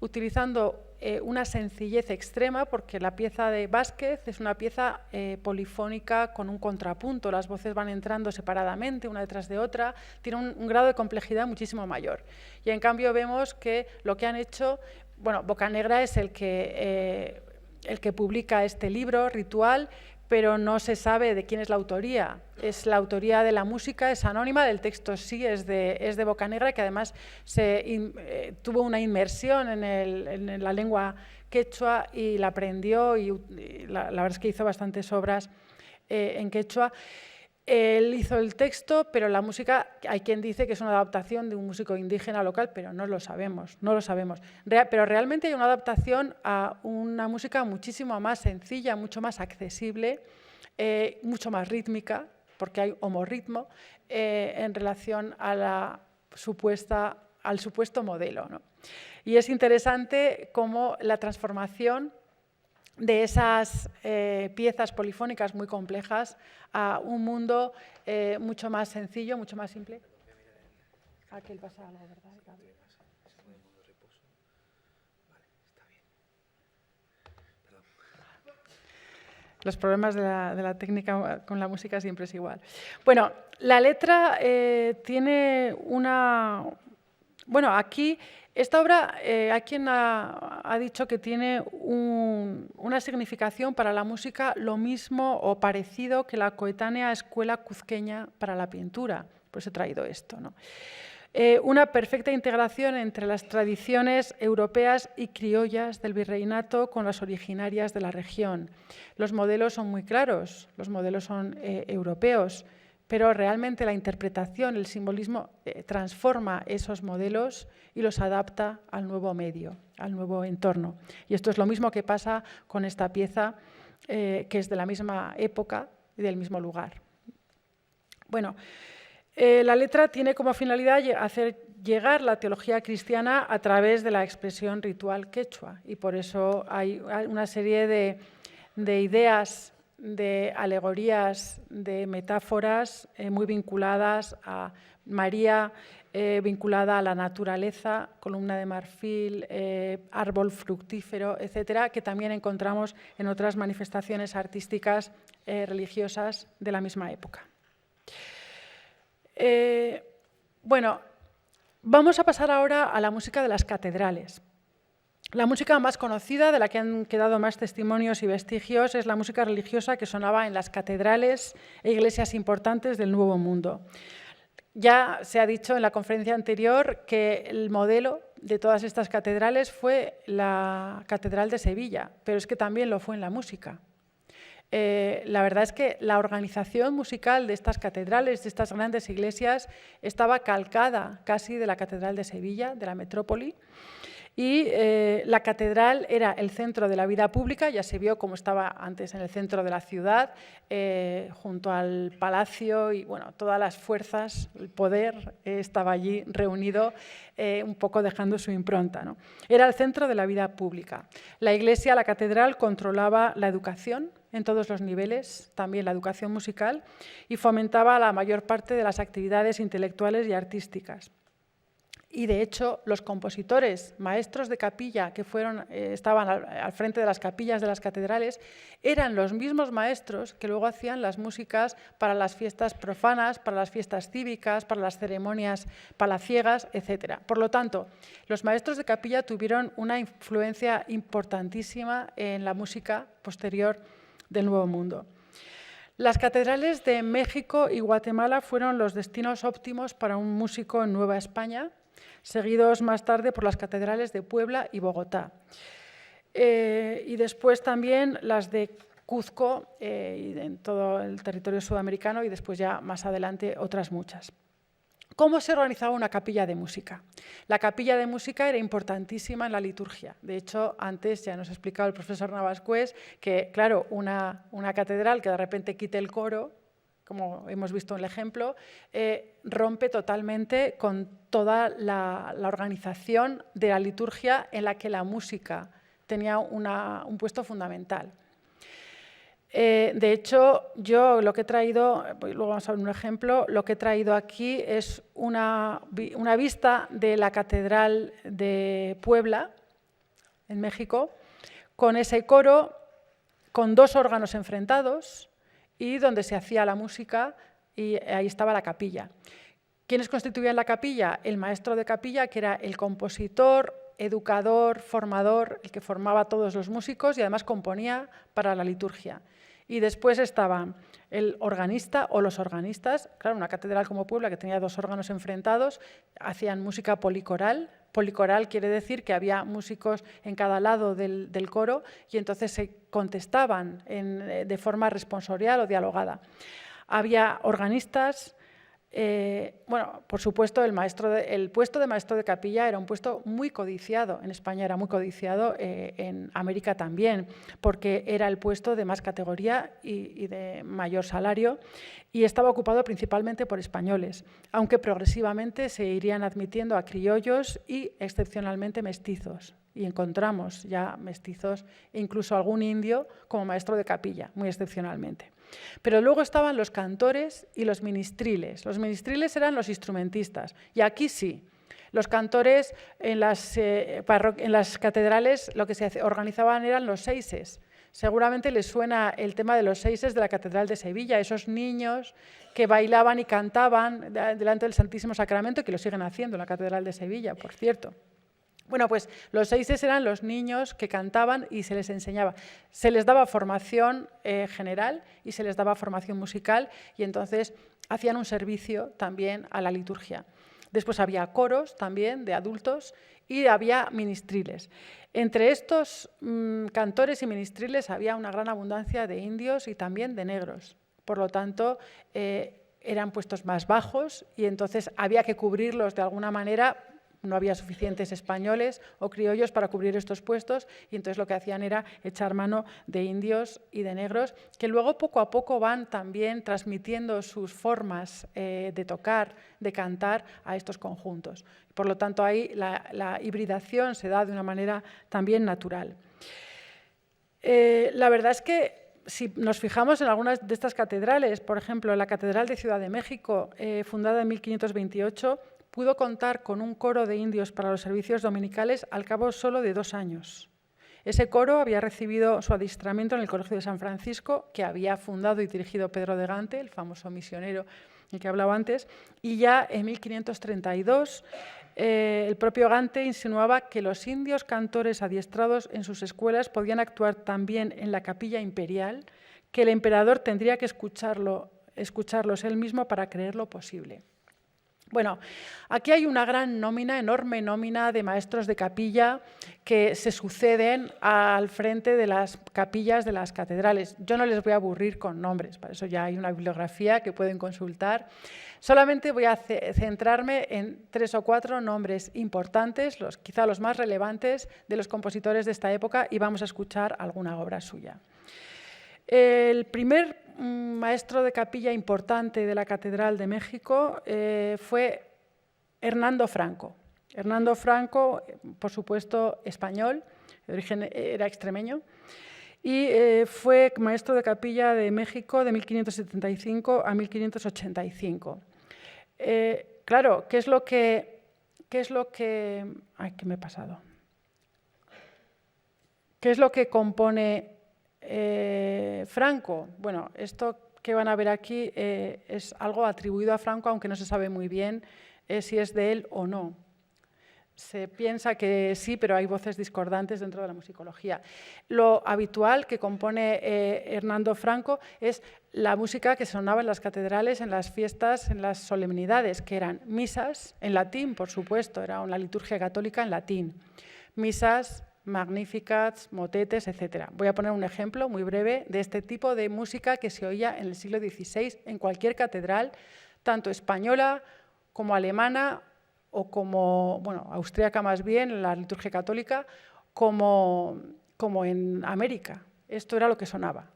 Utilizando una sencillez extrema, porque la pieza de Vázquez es una pieza polifónica con un contrapunto, las voces van entrando separadamente, una detrás de otra, tiene un grado de complejidad muchísimo mayor. Y en cambio vemos que lo que han hecho, bueno, Bocanegra es el que publica este libro, Ritual, pero no se sabe de quién es la autoría. Es la autoría de la música, es anónima, del texto sí es de Bocanegra, que además tuvo una inmersión en la lengua quechua y la aprendió, y la verdad es que hizo bastantes obras en quechua. Él hizo el texto, pero la música, hay quien dice que es una adaptación de un músico indígena local, pero no lo sabemos, no lo sabemos. Pero realmente hay una adaptación a una música muchísimo más sencilla, mucho más accesible, mucho más rítmica, porque hay homorritmo, en relación a al supuesto modelo, ¿no? Y es interesante cómo la transformación de esas piezas polifónicas muy complejas a un mundo mucho más sencillo, mucho más simple. Aquí pasa algo, ¿verdad? Los problemas de la técnica con la música siempre es igual. Bueno, la letra tiene una... Bueno, aquí, esta obra, hay quien ha dicho que tiene una significación para la música lo mismo o parecido que la coetánea escuela cuzqueña para la pintura. Por eso he traído esto, ¿no? Una perfecta integración entre las tradiciones europeas y criollas del virreinato con las originarias de la región. Los modelos son muy claros, los modelos son europeos, pero realmente la interpretación, el simbolismo transforma esos modelos y los adapta al nuevo medio, al nuevo entorno. Y esto es lo mismo que pasa con esta pieza, que es de la misma época y del mismo lugar. Bueno, la letra tiene como finalidad hacer llegar la teología cristiana a través de la expresión ritual quechua, y por eso hay una serie de ideas, de alegorías, de metáforas muy vinculadas a María, vinculada a la naturaleza, columna de marfil, árbol fructífero, etcétera, que también encontramos en otras manifestaciones artísticas religiosas de la misma época. Bueno, vamos a pasar ahora a la música de las catedrales. La música más conocida, de la que han quedado más testimonios y vestigios, es la música religiosa que sonaba en las catedrales e iglesias importantes del Nuevo Mundo. Ya se ha dicho en la conferencia anterior que el modelo de todas estas catedrales fue la Catedral de Sevilla, pero es que también lo fue en la música. La verdad es que la organización musical de estas catedrales, de estas grandes iglesias, estaba calcada casi de la Catedral de Sevilla, de la metrópoli. Y la catedral era el centro de la vida pública, ya se vio cómo estaba antes en el centro de la ciudad, junto al palacio, y bueno, todas las fuerzas, el poder estaba allí reunido, un poco dejando su impronta, ¿no? Era el centro de la vida pública. La iglesia, la catedral, controlaba la educación en todos los niveles, también la educación musical, y fomentaba la mayor parte de las actividades intelectuales y artísticas. Y, de hecho, los compositores, maestros de capilla que estaban al frente de las capillas de las catedrales, eran los mismos maestros que luego hacían las músicas para las fiestas profanas, para las fiestas cívicas, para las ceremonias palaciegas, etc. Por lo tanto, los maestros de capilla tuvieron una influencia importantísima en la música posterior del Nuevo Mundo. Las catedrales de México y Guatemala fueron los destinos óptimos para un músico en Nueva España, seguidos más tarde por las catedrales de Puebla y Bogotá. Y después también las de Cuzco y en todo el territorio sudamericano, y después ya más adelante otras muchas. ¿Cómo se organizaba una capilla de música? La capilla de música era importantísima en la liturgia. De hecho, antes ya nos ha explicado el profesor Navascués que, claro, una catedral que de repente quite el coro, como hemos visto en el ejemplo, rompe totalmente con toda la organización de la liturgia en la que la música tenía un puesto fundamental. De hecho, yo lo que he traído, luego vamos a ver un ejemplo, lo que he traído aquí es una vista de la Catedral de Puebla, en México, con ese coro, con 2 órganos enfrentados y donde se hacía la música, y ahí estaba la capilla. ¿Quiénes constituían la capilla? El maestro de capilla, que era el compositor, educador, formador, el que formaba a todos los músicos y además componía para la liturgia. Y después estaba el organista o los organistas. Claro, una catedral como Puebla, que tenía 2 órganos enfrentados, hacían música policoral. Policoral quiere decir que había músicos en cada lado del coro y entonces se contestaban de forma responsorial o dialogada. Había organistas. Bueno, por supuesto, el puesto de maestro de capilla era un puesto muy codiciado. En España era muy codiciado, en América también, porque era el puesto de más categoría y de mayor salario, y estaba ocupado principalmente por españoles, aunque progresivamente se irían admitiendo a criollos y excepcionalmente mestizos. Y encontramos ya mestizos e incluso algún indio como maestro de capilla, muy excepcionalmente. Pero luego estaban los cantores y los ministriles. Los ministriles eran los instrumentistas. Y aquí sí, los cantores en las catedrales lo que se organizaban eran los seises. Seguramente les suena el tema de los seises de la Catedral de Sevilla, esos niños que bailaban y cantaban delante del Santísimo Sacramento, que lo siguen haciendo en la Catedral de Sevilla, por cierto. Bueno, pues los seises eran los niños que cantaban y se les enseñaba. Se les daba formación general y se les daba formación musical, y entonces hacían un servicio también a la liturgia. Después había coros también de adultos y había ministriles. Entre estos cantores y ministriles había una gran abundancia de indios y también de negros. Por lo tanto, eran puestos más bajos y entonces había que cubrirlos de alguna manera. No había suficientes españoles o criollos para cubrir estos puestos, y entonces lo que hacían era echar mano de indios y de negros, que luego poco a poco van también transmitiendo sus formas de tocar, de cantar a estos conjuntos. Por lo tanto, ahí la hibridación se da de una manera también natural. La verdad es que si nos fijamos en algunas de estas catedrales, por ejemplo, la Catedral de Ciudad de México, fundada en 1528, pudo contar con un coro de indios para los servicios dominicales al cabo solo de 2 años. Ese coro había recibido su adiestramiento en el Colegio de San Francisco, que había fundado y dirigido Pedro de Gante, el famoso misionero del que hablaba antes, y ya en 1532 el propio Gante insinuaba que los indios cantores adiestrados en sus escuelas podían actuar también en la capilla imperial, que el emperador tendría que escucharlos él mismo para creerlo posible. Bueno, aquí hay una gran nómina, enorme nómina de maestros de capilla que se suceden al frente de las capillas de las catedrales. Yo no les voy a aburrir con nombres, para eso ya hay una bibliografía que pueden consultar. Solamente voy a centrarme en 3 o 4 nombres importantes, quizá los más relevantes de los compositores de esta época, y vamos a escuchar alguna obra suya. El primer maestro de capilla importante de la Catedral de México fue Hernando Franco. Hernando Franco, por supuesto, español, de origen era extremeño, y fue maestro de capilla de México de 1575 a 1585. Claro, ¿qué es lo que... Ay, ¿qué me he pasado? ¿Qué es lo que compone Franco? Bueno, esto que van a ver aquí es algo atribuido a Franco, aunque no se sabe muy bien si es de él o no. se piensa que sí, pero hay voces discordantes dentro de la musicología. Lo habitual que compone Hernando Franco es la música que sonaba en las catedrales, en las fiestas, en las solemnidades, que eran misas en latín, por supuesto, era una liturgia católica en latín. Misas, Magnificats, motetes, etc. Voy a poner un ejemplo muy breve de este tipo de música que se oía en el siglo XVI en cualquier catedral, tanto española como alemana o como, bueno, austríaca más bien, en la liturgia católica, como en América. Esto era lo que sonaba.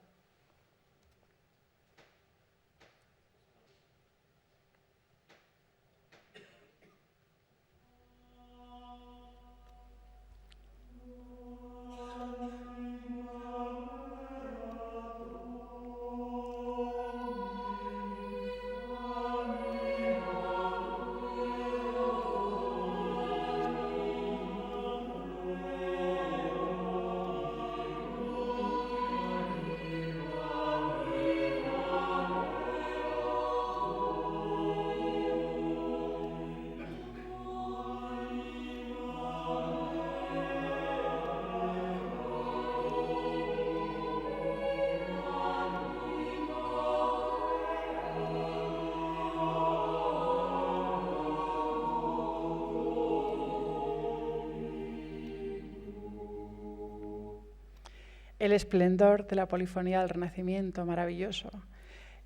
El esplendor de la polifonía del Renacimiento, maravilloso.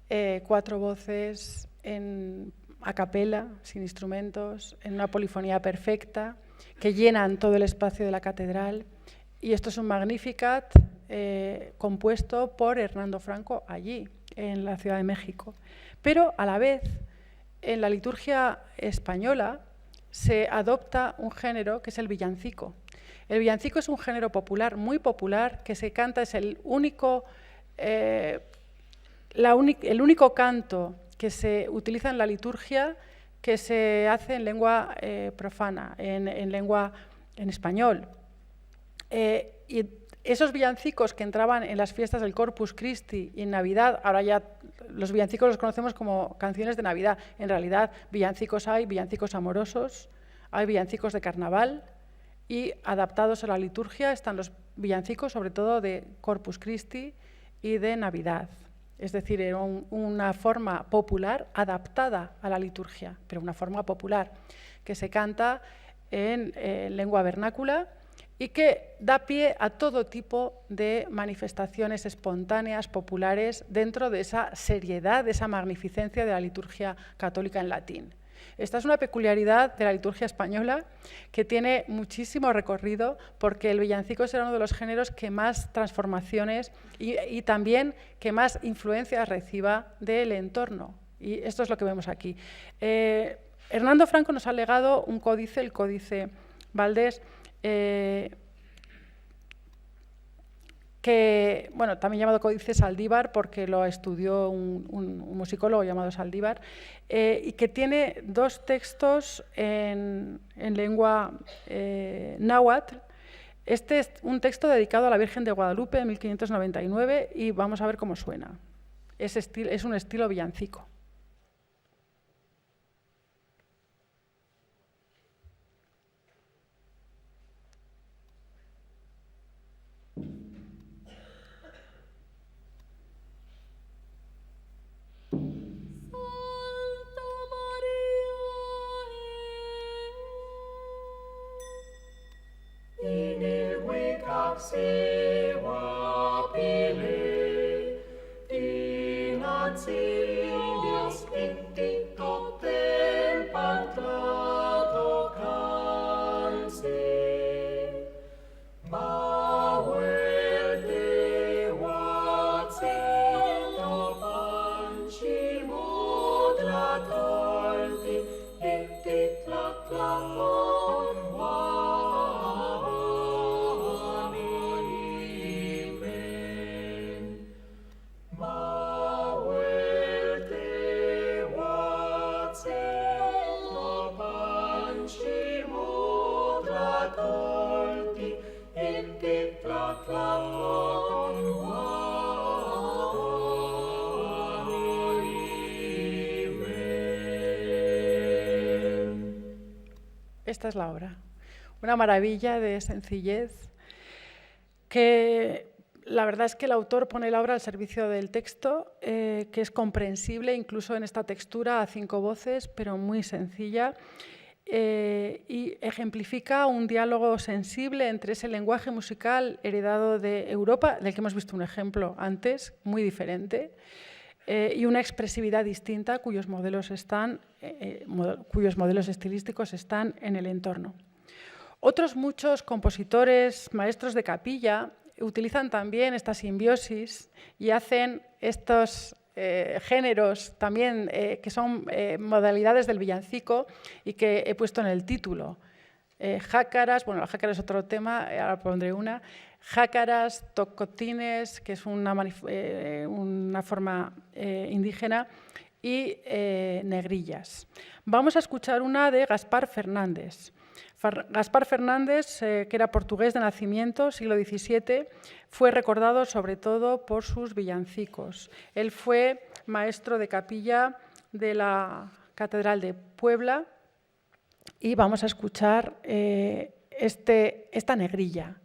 4 voces a capela, sin instrumentos, en una polifonía perfecta, que llenan todo el espacio de la catedral. Y esto es un Magnificat compuesto por Hernando Franco allí, en la Ciudad de México. Pero a la vez, en la liturgia española se adopta un género que es el villancico. El villancico es un género popular, muy popular, que se canta, es el único canto que se utiliza en la liturgia que se hace en lengua profana, en español. Y esos villancicos que entraban en las fiestas del Corpus Christi y en Navidad, ahora ya los villancicos los conocemos como canciones de Navidad. En realidad, villancicos hay villancicos amorosos, hay villancicos de carnaval, y adaptados a la liturgia están los villancicos, sobre todo de Corpus Christi y de Navidad. Es decir, era una forma popular adaptada a la liturgia, pero una forma popular que se canta en lengua vernácula y que da pie a todo tipo de manifestaciones espontáneas, populares, dentro de esa seriedad, de esa magnificencia de la liturgia católica en latín. Esta es una peculiaridad de la liturgia española que tiene muchísimo recorrido porque el villancico será uno de los géneros que más transformaciones y también que más influencias reciba del entorno. Y esto es lo que vemos aquí. Hernando Franco nos ha legado un códice, el Códice Valdés, que, bueno, también llamado Códice Saldívar porque lo estudió un musicólogo llamado Saldívar, y que tiene 2 textos en lengua náhuatl. Este es un texto dedicado a la Virgen de Guadalupe en 1599 y vamos a ver cómo suena. Es un estilo villancico. Sewa pile, dinanzilius indicto tempam trato canse, mauel devatio panci modratolti, et la Esta es la obra. una maravilla de sencillez, que la verdad es que el autor pone la obra al servicio del texto, que es comprensible incluso en esta textura a 5 voces, pero muy sencilla, y ejemplifica un diálogo sensible entre ese lenguaje musical heredado de Europa, del que hemos visto un ejemplo antes, muy diferente, y una expresividad distinta cuyos modelos estilísticos están en el entorno. Otros muchos compositores, maestros de capilla, utilizan también esta simbiosis y hacen estos géneros también que son modalidades del villancico y que he puesto en el título. Jácaras, bueno, la jácara es otro tema, ahora pondré una. Jácaras, tocotines, que es una forma indígena, y negrillas. Vamos a escuchar una de Gaspar Fernández. Gaspar Fernández, que era portugués de nacimiento, siglo XVII, fue recordado sobre todo por sus villancicos. Él fue maestro de capilla de la Catedral de Puebla y vamos a escuchar esta negrilla.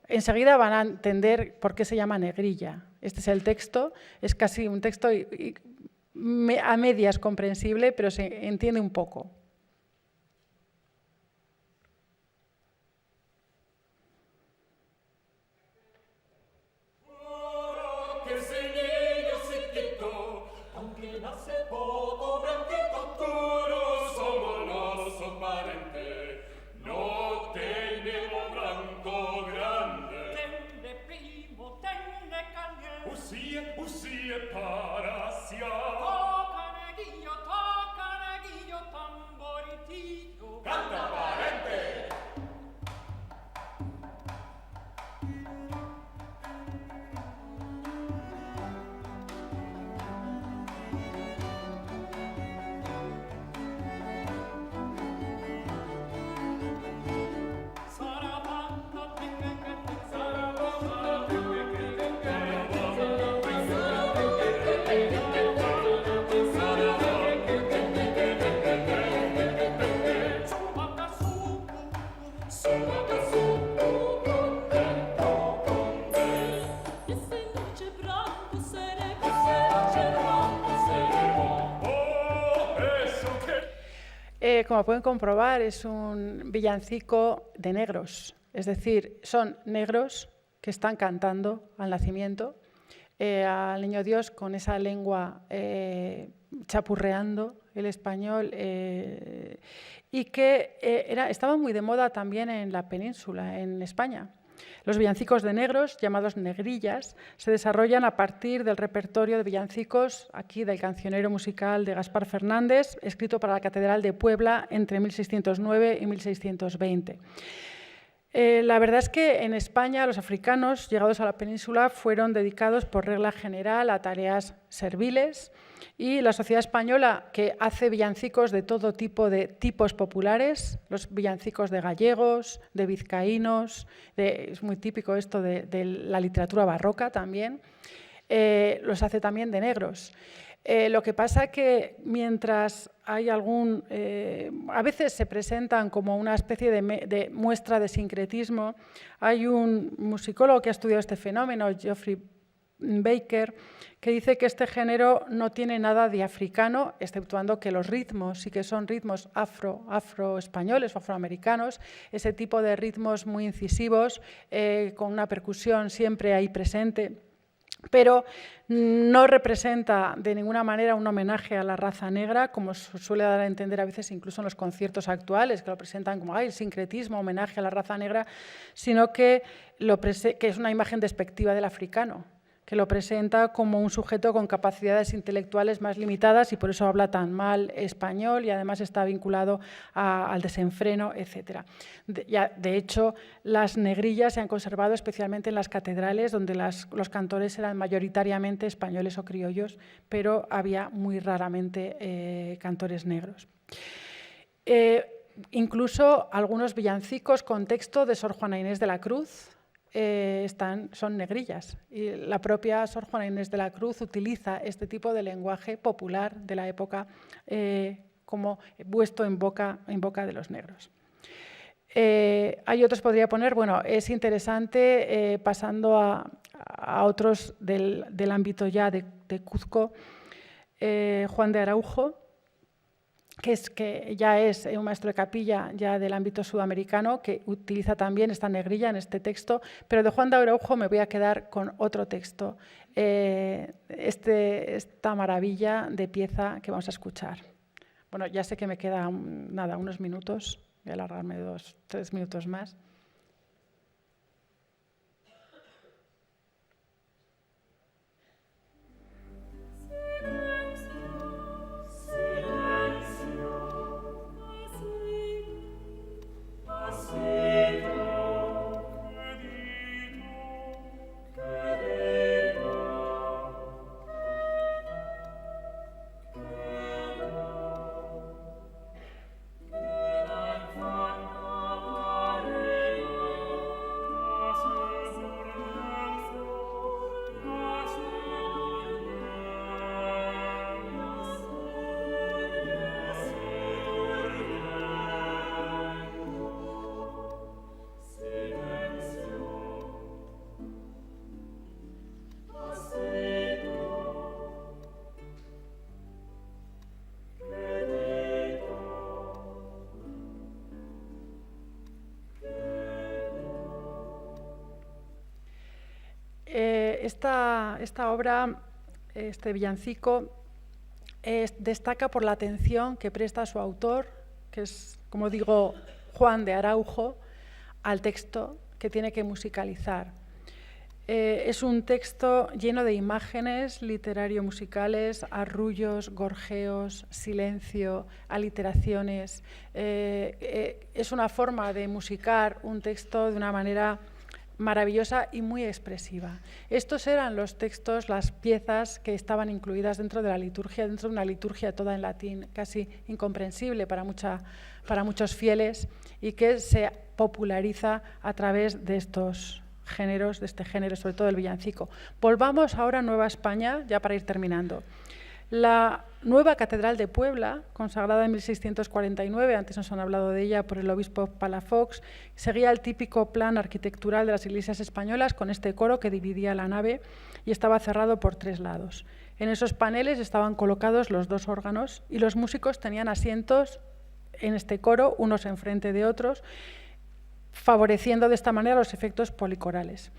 Enseguida van a entender por qué se llama negrilla. Este es el texto, es casi un texto a medias comprensible, pero se entiende un poco. Como pueden comprobar, es un villancico de negros, es decir, son negros que están cantando al nacimiento, al niño Dios con esa lengua chapurreando el español y que estaba muy de moda también en la península, en España. Los villancicos de negros, llamados negrillas, se desarrollan a partir del repertorio de villancicos, aquí del cancionero musical de Gaspar Fernández, escrito para la Catedral de Puebla entre 1609 y 1620. La verdad es que en España los africanos, llegados a la península, fueron dedicados por regla general a tareas serviles y la sociedad española, que hace villancicos de todo tipo de tipos populares, los villancicos de gallegos, de vizcaínos, es muy típico esto de la literatura barroca también, los hace también de negros. Lo que pasa que mientras hay a veces se presentan como una especie de muestra de sincretismo, hay un musicólogo que ha estudiado este fenómeno, Geoffrey Baker, que dice que este género no tiene nada de africano, exceptuando que los ritmos sí que son ritmos afroespañoles o afroamericanos, ese tipo de ritmos muy incisivos, con una percusión siempre ahí presente, pero no representa de ninguna manera un homenaje a la raza negra, como suele dar a entender a veces incluso en los conciertos actuales, que lo presentan como el sincretismo, homenaje a la raza negra, sino que es una imagen despectiva del africano, que lo presenta como un sujeto con capacidades intelectuales más limitadas y por eso habla tan mal español y además está vinculado al desenfreno, etc. De hecho, las negrillas se han conservado especialmente en las catedrales, donde los cantores eran mayoritariamente españoles o criollos, pero había muy raramente cantores negros. Incluso algunos villancicos con texto de Sor Juana Inés de la Cruz, son negrillas y la propia Sor Juana Inés de la Cruz utiliza este tipo de lenguaje popular de la época como puesto en boca de los negros. Hay otros, podría poner, bueno, es interesante, pasando a otros del ámbito ya de Cuzco, Juan de Araujo, que ya es un maestro de capilla ya del ámbito sudamericano, que utiliza también esta negrilla en este texto, pero de Juan de Araujo me voy a quedar con otro texto, esta maravilla de pieza que vamos a escuchar. Bueno, ya sé que me quedan nada, unos minutos, voy a alargarme 2, 3 minutos más. Esta obra, este villancico, destaca por la atención que presta su autor, que es, como digo, Juan de Araujo, al texto que tiene que musicalizar. Es un texto lleno de imágenes literario-musicales, arrullos, gorjeos, silencio, aliteraciones. Es una forma de musicar un texto de una manera maravillosa y muy expresiva. Estos eran los textos, las piezas que estaban incluidas dentro de la liturgia, dentro de una liturgia toda en latín, casi incomprensible para muchos fieles, y que se populariza a través de estos géneros, de este género, sobre todo el villancico. Volvamos ahora a Nueva España, ya para ir terminando. La nueva Catedral de Puebla, consagrada en 1649, antes nos han hablado de ella por el obispo Palafox, seguía el típico plan arquitectural de las iglesias españolas, con este coro que dividía la nave y estaba cerrado por 3 lados. En esos paneles estaban colocados los 2 órganos y los músicos tenían asientos en este coro, unos enfrente de otros, favoreciendo de esta manera los efectos policorales.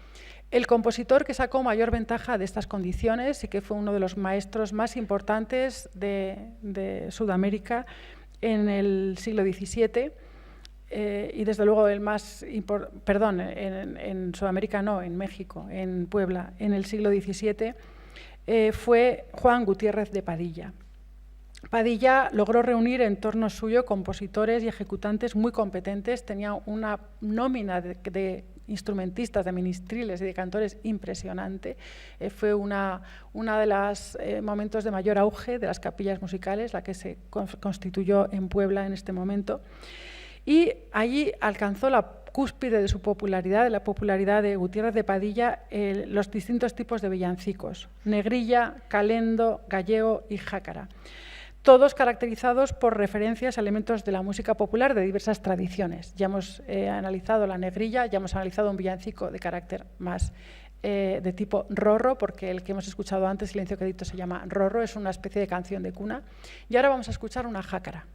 El compositor que sacó mayor ventaja de estas condiciones y que fue uno de los maestros más importantes de Sudamérica en el siglo XVII, y desde luego el más en Sudamérica no, en México, en Puebla, en el siglo XVII, fue Juan Gutiérrez de Padilla. Padilla logró reunir en torno suyo compositores y ejecutantes muy competentes, tenía una nómina de instrumentistas, de ministriles y de cantores impresionante. Fue una de los momentos de mayor auge de las capillas musicales, la que se constituyó en Puebla en este momento. Y allí alcanzó la cúspide de su popularidad, de la popularidad de Gutiérrez de Padilla, los distintos tipos de villancicos: negrilla, calendo, gallego y jácara. Todos caracterizados por referencias a elementos de la música popular de diversas tradiciones. Ya hemos analizado la negrilla, ya hemos analizado un villancico de carácter más de tipo rorro, porque el que hemos escuchado antes, Silencio Quedito, se llama rorro, es una especie de canción de cuna. Y ahora vamos a escuchar una jácara.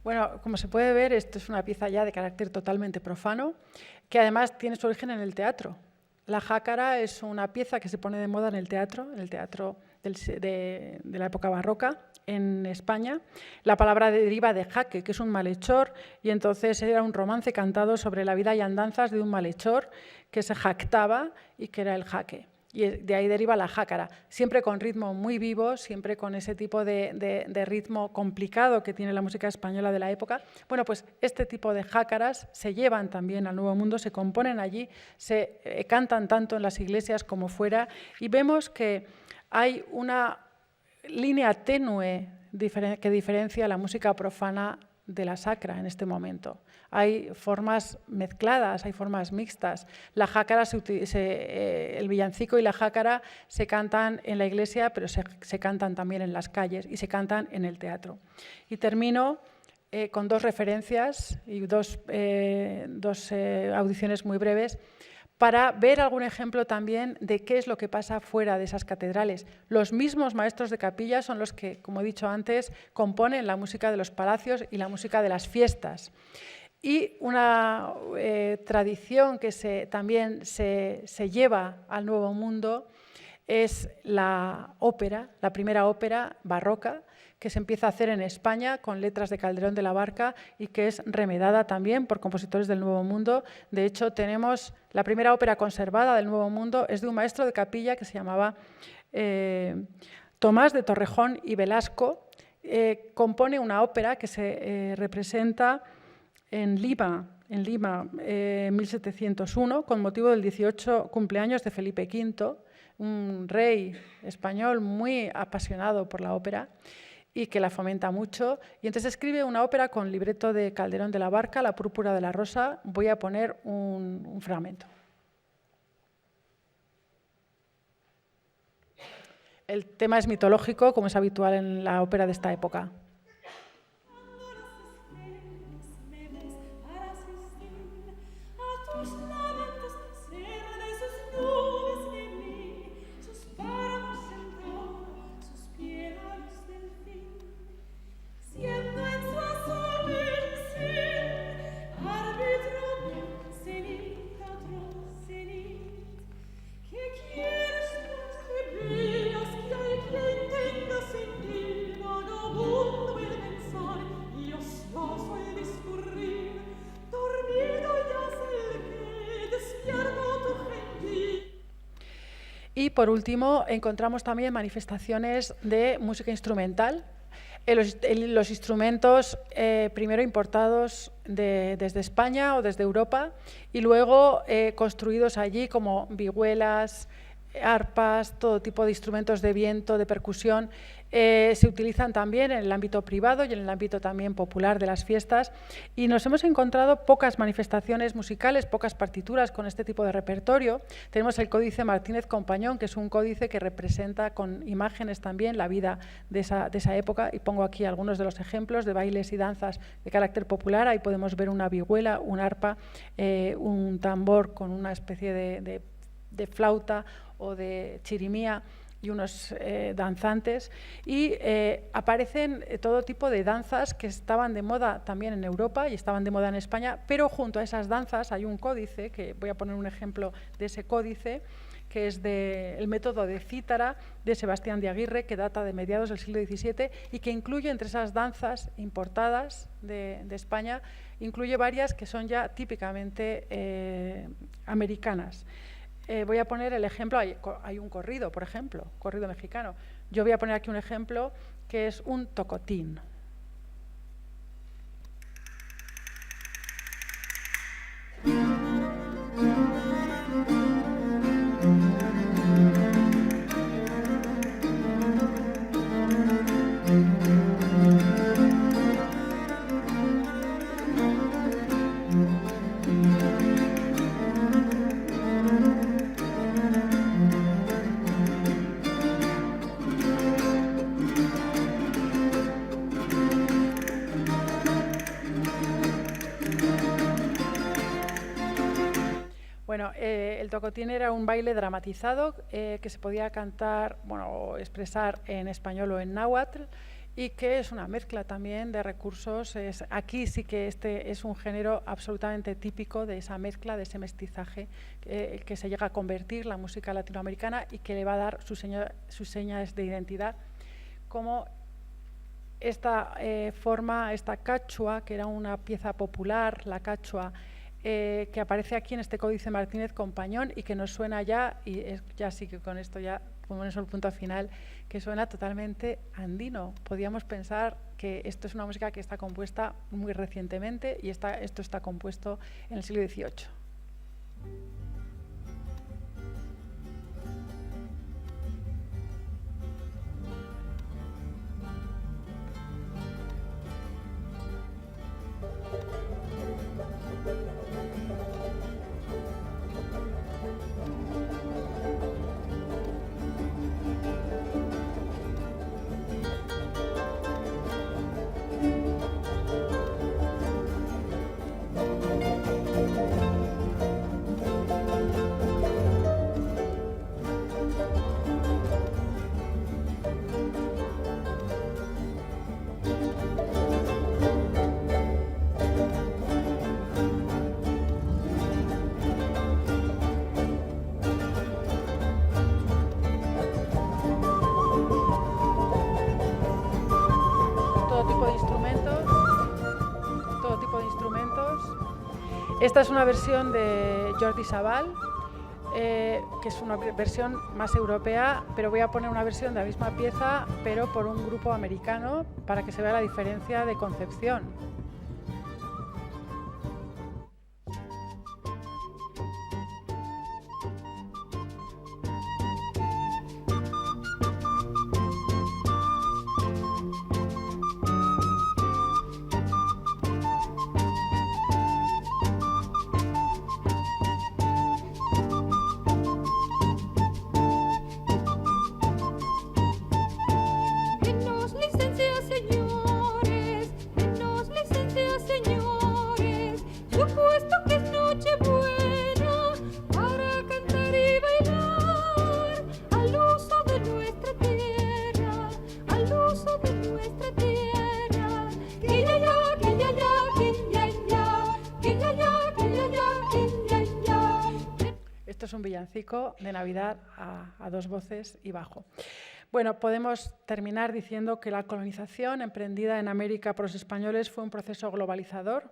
Bueno, como se puede ver, esto es una pieza ya de carácter totalmente profano, que además tiene su origen en el teatro. La jácara es una pieza que se pone de moda en el teatro de la época barroca en España. La palabra deriva de jaque, que es un malhechor, y entonces era un romance cantado sobre la vida y andanzas de un malhechor que se jactaba y que era el jaque. Y de ahí deriva la jácara, siempre con ritmo muy vivo, siempre con ese tipo de ritmo complicado que tiene la música española de la época. Bueno, pues este tipo de jácaras se llevan también al Nuevo Mundo, se componen allí, se cantan tanto en las iglesias como fuera, y vemos que hay una línea tenue que diferencia la música profana de la sacra en este momento. Hay formas mezcladas, hay formas mixtas. La jácara, el villancico y la jácara se cantan en la iglesia, pero se cantan también en las calles y se cantan en el teatro. Y termino con dos referencias y dos audiciones muy breves para ver algún ejemplo también de qué es lo que pasa fuera de esas catedrales. Los mismos maestros de capilla son los que, como he dicho antes, componen la música de los palacios y la música de las fiestas. Y una tradición que también se lleva al Nuevo Mundo es la ópera, la primera ópera barroca, que se empieza a hacer en España con letras de Calderón de la Barca y que es remedada también por compositores del Nuevo Mundo. De hecho, tenemos la primera ópera conservada del Nuevo Mundo, es de un maestro de capilla que se llamaba Tomás de Torrejón y Velasco. Compone una ópera que se representa en Lima, 1701, con motivo del 18 cumpleaños de Felipe V, un rey español muy apasionado por la ópera y que la fomenta mucho. Y entonces escribe una ópera con libreto de Calderón de la Barca, La púrpura de la rosa. Voy a poner un fragmento. El tema es mitológico, como es habitual en la ópera de esta época. Y por último, encontramos también manifestaciones de música instrumental. Los instrumentos primero importados desde España o desde Europa y luego construidos allí como vihuelas, arpas, todo tipo de instrumentos de viento, de percusión. Se utilizan también en el ámbito privado y en el ámbito también popular de las fiestas, y nos hemos encontrado pocas manifestaciones musicales, pocas partituras con este tipo de repertorio. Tenemos el Códice Martínez Compañón, que es un códice que representa con imágenes también la vida de esa época, y pongo aquí algunos de los ejemplos de bailes y danzas de carácter popular. Ahí podemos ver una vihuela, un arpa, un tambor con una especie de flauta o de chirimía y unos danzantes, y aparecen todo tipo de danzas que estaban de moda también en Europa y estaban de moda en España, pero junto a esas danzas hay un códice, que voy a poner un ejemplo de ese códice, que es el método de cítara de Sebastián de Aguirre, que data de mediados del siglo XVII y que incluye entre esas danzas importadas de España, incluye varias que son ya típicamente americanas. Voy a poner el ejemplo, hay un corrido, por ejemplo, corrido mexicano. Yo voy a poner aquí un ejemplo que es un tocotín. Bueno, el tocotín era un baile dramatizado que se podía cantar, bueno, o expresar en español o en náhuatl, y que es una mezcla también de recursos. Aquí sí que este es un género absolutamente típico de esa mezcla, de ese mestizaje que se llega a convertir la música latinoamericana y que le va a dar sus señas de identidad, como esta forma, esta cachua, que era una pieza popular, la cachua, que aparece aquí en este Códice Martínez con Pañón y que nos suena ya, y ya sí que con esto ya ponemos el punto final, que suena totalmente andino. Podríamos pensar que esto es una música que está compuesta muy recientemente y esto está compuesto en el siglo XVIII. Esta es una versión de Jordi Savall, que es una versión más europea, pero voy a poner una versión de la misma pieza, pero por un grupo americano, para que se vea la diferencia de concepción. Esto es un villancico de Navidad a dos voces y bajo. Bueno, podemos terminar diciendo que la colonización emprendida en América por los españoles fue un proceso globalizador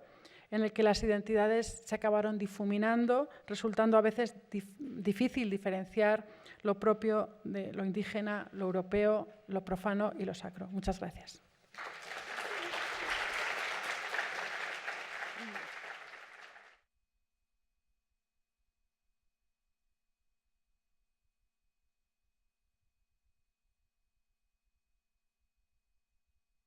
en el que las identidades se acabaron difuminando, resultando a veces difícil diferenciar lo propio de lo indígena, lo europeo, lo profano y lo sacro. Muchas gracias.